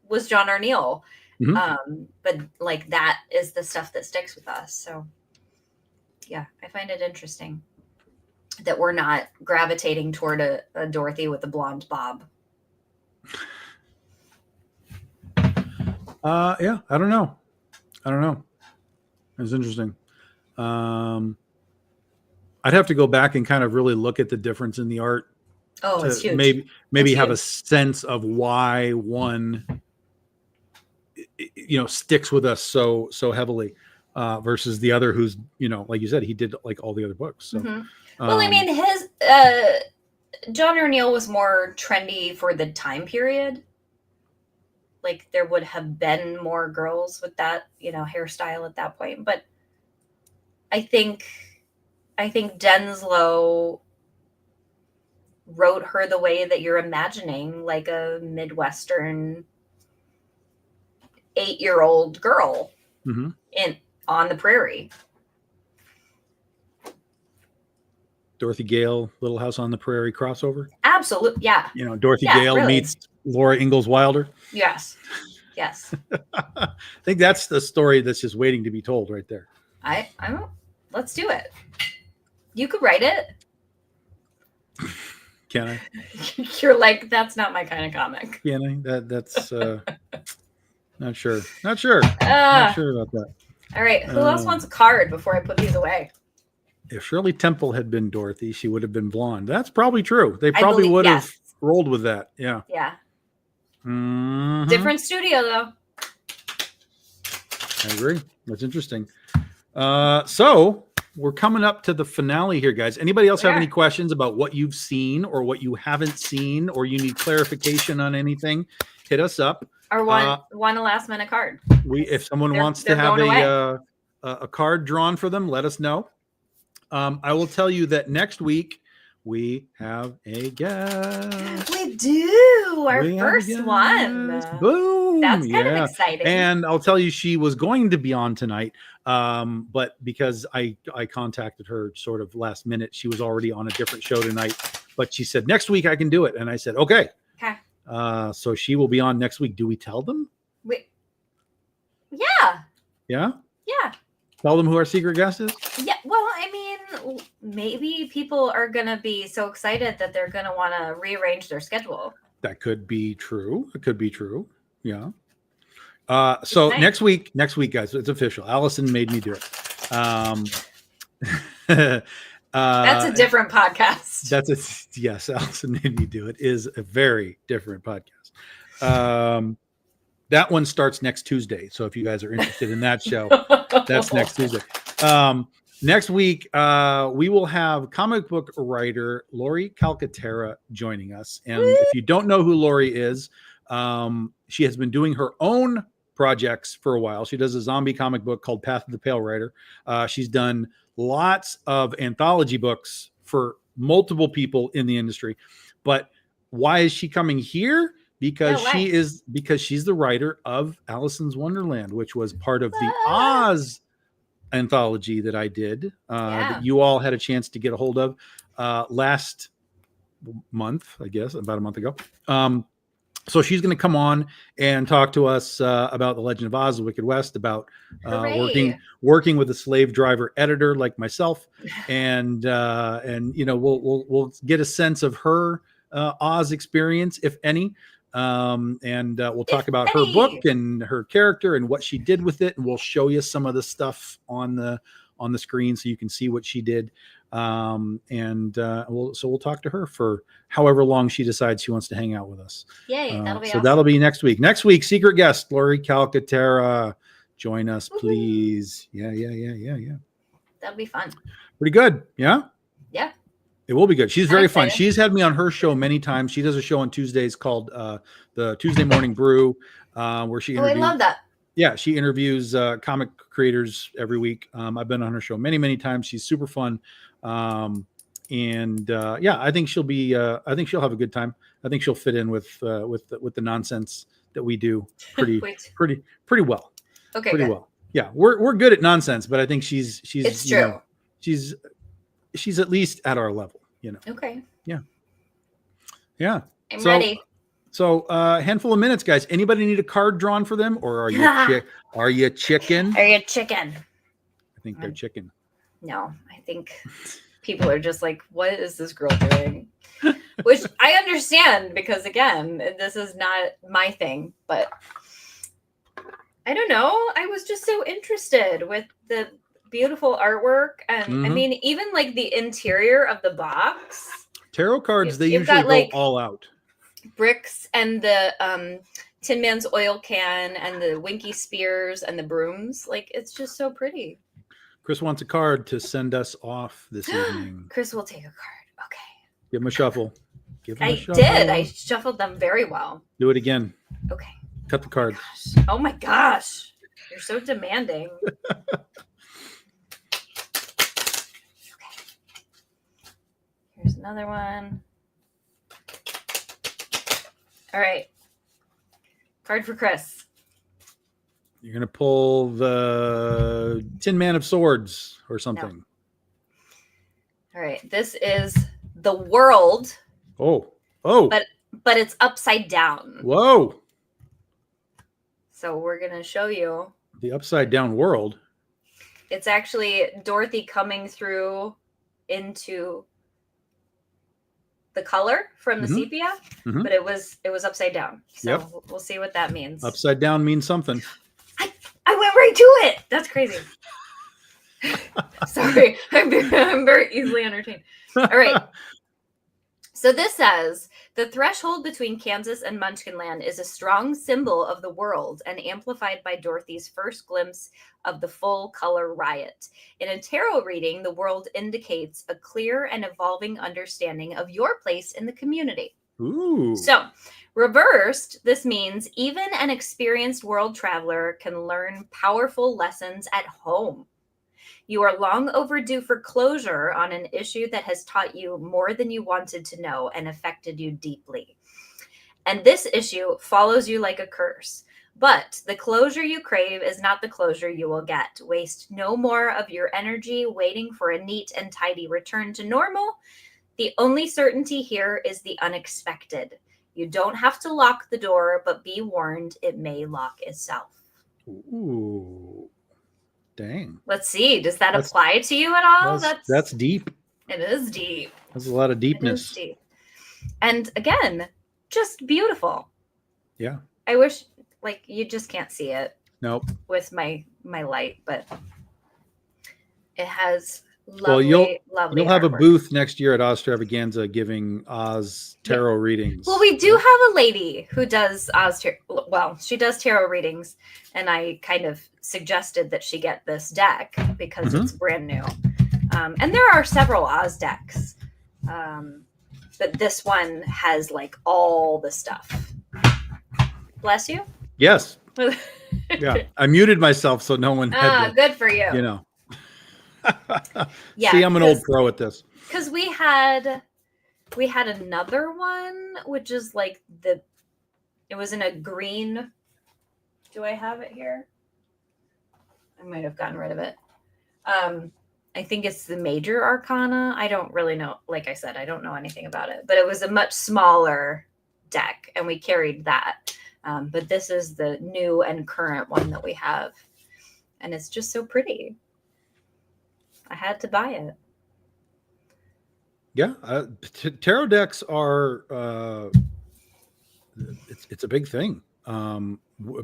was John Arneal. But like that is the stuff that sticks with us. So yeah, I find it interesting that we're not gravitating toward a Dorothy with a blonde bob. Yeah, I don't know. It's interesting. I'd have to go back and kind of really look at the difference in the art. Oh, to it's huge. Maybe It's have a huge. sense of why one, you know, sticks with us so heavily versus the other, who's, you know, like you said, he did like all the other books. So, Well, I mean, his John Arneal was more trendy for the time period. Like there would have been more girls with that, you know, hairstyle at that point. But I think Denslow wrote her the way that you're imagining, like a Midwestern 8-year-old girl on the prairie. Dorothy Gale, Little House on the Prairie crossover. Absolutely, yeah. You know, Dorothy Yeah, Gale really. meets Laura Ingalls Wilder. Yes. I think that's the story that's just waiting to be told right there. Let's do it. You could write it. Can I? You're like, that's not my kind of comic. Can I? That's not sure. Not sure about that. All right. Who else wants a card before I put these away? If Shirley Temple had been Dorothy, she would have been blonde. That's probably true. They probably would have rolled with that. Yeah. Yeah. Mhm. Different studio though. I agree. That's interesting. So we're coming up to the finale here, guys. Anybody else have any questions about what you've seen or what you haven't seen, or you need clarification on anything? Hit us up. Or one a last minute card. If someone wants to have a card drawn for them, let us know. I will tell you that next week we have a guest. We do our first one. Boom! That's kind of exciting. And I'll tell you, she was going to be on tonight, but because I contacted her sort of last minute, she was already on a different show tonight. But she said next week I can do it, and I said okay. Okay. So she will be on next week. Do we tell them? Yeah. Yeah. Yeah. Tell them who our secret guest is? Yeah, well, I mean, maybe people are going to be so excited that they're going to want to rearrange their schedule. That could be true. It could be true. Yeah. So next week, guys, it's official. Allison made me do it. That's a different podcast. Yes, Allison made me do it. Is a very different podcast. That one starts next Tuesday. So if you guys are interested in that show, that's next Tuesday. Next week, we will have comic book writer Lori Calcaterra joining us. And if you don't know who Lori is, she has been doing her own projects for a while. She does a zombie comic book called Path of the Pale Rider. She's done lots of anthology books for multiple people in the industry. But why is she coming here? Because she's the writer of Alice's Wonderland, which was part of the Oz anthology that I did, that you all had a chance to get a hold of last month, I guess, about a month ago. So she's going to come on and talk to us about the Legend of Oz, the Wicked West, about working with a slave driver editor like myself, and you know, we'll get a sense of her Oz experience, if any. And we'll talk about her book and her character and what she did with it, and we'll show you some of the stuff on the screen so you can see what she did. We'll talk to her for however long she decides she wants to hang out with us. Yay, that'll be awesome. That'll be next week. Next week, secret guest Lori Calcaterra. Join us, please. Yeah. That'll be fun. Pretty good. Yeah. It will be good. She's very fun. excited. She's had me on her show many times. She does a show on Tuesdays called the Tuesday Morning Brew, where she I interviews. love that. Yeah, she interviews comic creators every week. I've been on her show many times. She's super fun. And yeah, I think she'll be. I think she'll have a good time. I think she'll fit in with the nonsense that we do Wait. pretty well. Okay, Pretty good. well. Yeah, we're good at nonsense, but I think she's It's you know, true. she's at least at our level. Okay. Yeah. I'm So- ready. So handful of minutes, guys. Anybody need a card drawn for them, or are you are you chicken? Are you a chicken? I think they're chicken. No, I think people are just like, what is this girl doing? Which I understand because, again, this is not my thing, but I don't know. I was just so interested with the beautiful artwork. And I Mhm. mean, even like the interior of the box, Tarot cards, they You've usually got, go like- all out. bricks and the Tin Man's oil can and the Winky Spears and the brooms. Like, it's just so pretty. Chris wants a card to send us off this evening. Chris will take a card. Okay. Give him a shuffle. Give him I a shuffle. did. I shuffled them very well. Do it again. Okay. Cut the card. Gosh. Oh my gosh. You're so demanding. Okay. Here's another one. All right. Card for Chris. You're gonna pull the Tin Man of Swords or something. All right. This is the world, Oh. but it's upside down. Whoa. So we're going to show you. The upside down world. It's actually Dorothy coming through into the color from the Mhm. sepia, Mhm. but it was upside down. So Yep. we'll see what that means. Upside down means something. I went right to it. That's crazy. Sorry, I'm very easily entertained. All right. So this says the threshold between Kansas and Munchkinland is a strong symbol of the world and amplified by Dorothy's first glimpse of the full color riot. In a tarot reading, the world indicates a clear and evolving understanding of your place in the community. Ooh. So, reversed, this means even an experienced world traveler can learn powerful lessons at home. You are long overdue for closure on an issue that has taught you more than you wanted to know and affected you deeply. And this issue follows you like a curse. But the closure you crave is not the closure you will get. Waste no more of your energy waiting for a neat and tidy return to normal. The only certainty here is the unexpected. You don't have to lock the door, but be warned, it may lock itself. Ooh. Dang. Let's see. Does that That's- apply to you at all? That's deep. It is deep. That's a lot of It is deepness. deep. And again, just beautiful. Yeah. I wish, like, you just can't see it Nope. with my light, but it has lovely, Well, lovely. You'll have a artwork. booth next year at Oztravaganza giving Oz tarot readings. Well, we do have a lady who does she does tarot readings, and I kind of suggested that she get this deck because Mhm. it's brand new. And there are several Oz decks, but this one has like all the stuff. Bless you. Yes. Yeah. I muted myself so no one had Good for you. to, you know. Yeah, See, I'm an old pro at this. Because we had another one, which is like it was in a green. Do I have it here? I might have gotten rid of it. I think it's the Major Arcana. I don't really know. Like I said, I don't know anything about it, but it was a much smaller deck, and we carried that. But this is the new and current one that we have, and it's just so pretty. I had to buy it. Yeah. Tarot decks are, it's a big thing.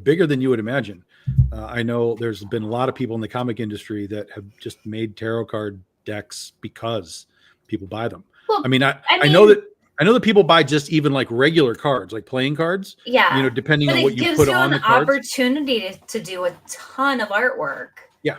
Bigger than you would imagine. I know there's been a lot of people in the comic industry that have just made tarot card decks because people buy them. Well, I mean, I mean, know that people buy just even like regular cards, like playing cards, yeah, you know, depending but on it what you gives put you on an the cards. opportunity to do a ton of artwork. Yeah.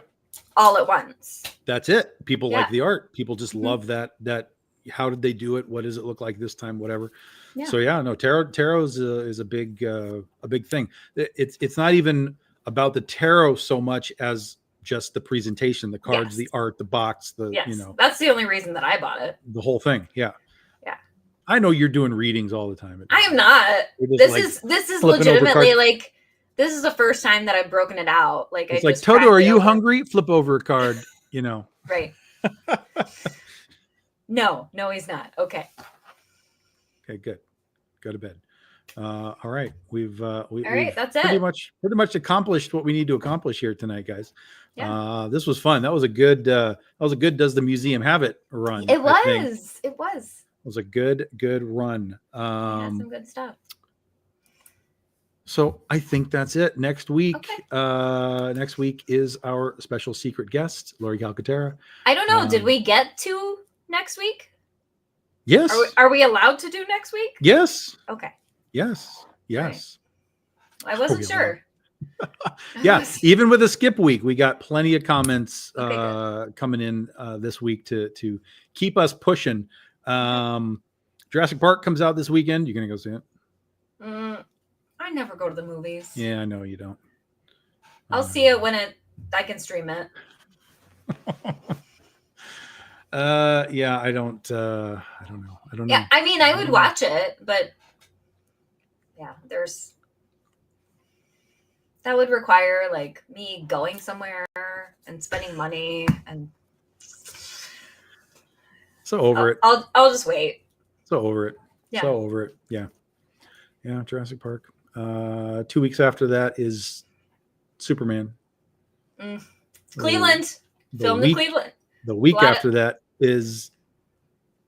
All at once. That's it. People Yeah. like the art. People just Mhm. love that how did they do it? What does it look like this time? Whatever. Yeah. So yeah, no, tarot is a big thing. It's not even about the tarot so much as just the presentation, the cards, Yes. the art, the box, the Yes, you know, that's the only reason that I bought it. the whole thing. Yeah. Yeah. I know you're doing readings all the time. I am not. You're just, This is flipping over legitimately cards. like this is the first time that I've broken it out. Like It's I like, just Toto, cracked are it you open. hungry? Flip over a card, you know. Right. No, he's not. Okay. Okay, good. Go to bed. All right. We've That's pretty it. much accomplished what we need to accomplish here tonight, guys. Yeah. This was fun. That was a good Does the Museum Have It run? It I think. was. It was. It was a good run. We had some good stuff. So I think that's it. Next week, Okay. next week is our special secret guest, Lori Calcaterra. I don't know. Did we get to next week? Yes. Are we allowed to do next week? Yes. Okay. Yes. Yes. I wasn't sure. Yeah. Even with a skip week, we got plenty of comments Okay, coming in this week to keep us pushing. Jurassic Park comes out this weekend. You gonna go see it? I never go to the movies. Yeah, I know you don't. I'll see it when I can stream it. Yeah, I don't know. Yeah, I mean, I would watch it, but yeah, that would require like me going somewhere and spending money, and So over it. I'll just wait. So over it. Yeah. So over it. Yeah. Yeah, Jurassic Park. 2 weeks after that is Superman. Cleveland. Filmed in Cleveland. The week after that is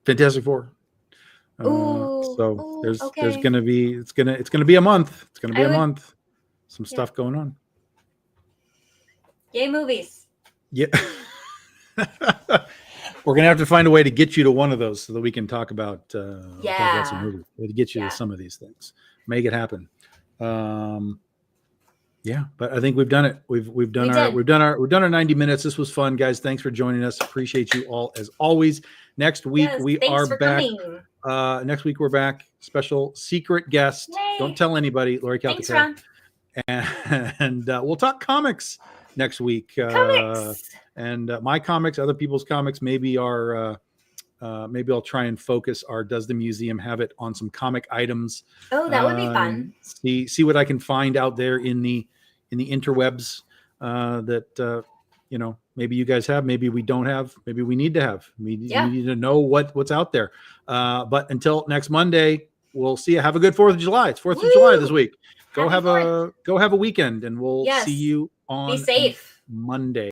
Fantastic Four. There's gonna be it's gonna be a month. It's gonna be a month. Some stuff going on. Yay, movies. Yeah. We're gonna have to find a way to get you to one of those so that we can talk about some movies. To get you to some of these things. Make it happen. Yeah, but I think we've done it. We've done our 90 minutes. This was fun, guys. Thanks for joining us. Appreciate you all as always. Next week we are back. Next week we're back. Special secret guest. Yay. Don't tell anybody. Lori Calcaterra. And we'll talk comics next week. And my comics, other people's comics. Maybe maybe I'll try and focus our Does the Museum Have It on some comic items. Oh, that would be fun. See what I can find out there in the interwebs that maybe you guys have, maybe we don't have, maybe we need to have. We need to know what's out there. But until next Monday, we'll see you. Have a good 4th of July. It's 4th of July this week. Go have a weekend, and we'll see you on Be safe. Monday.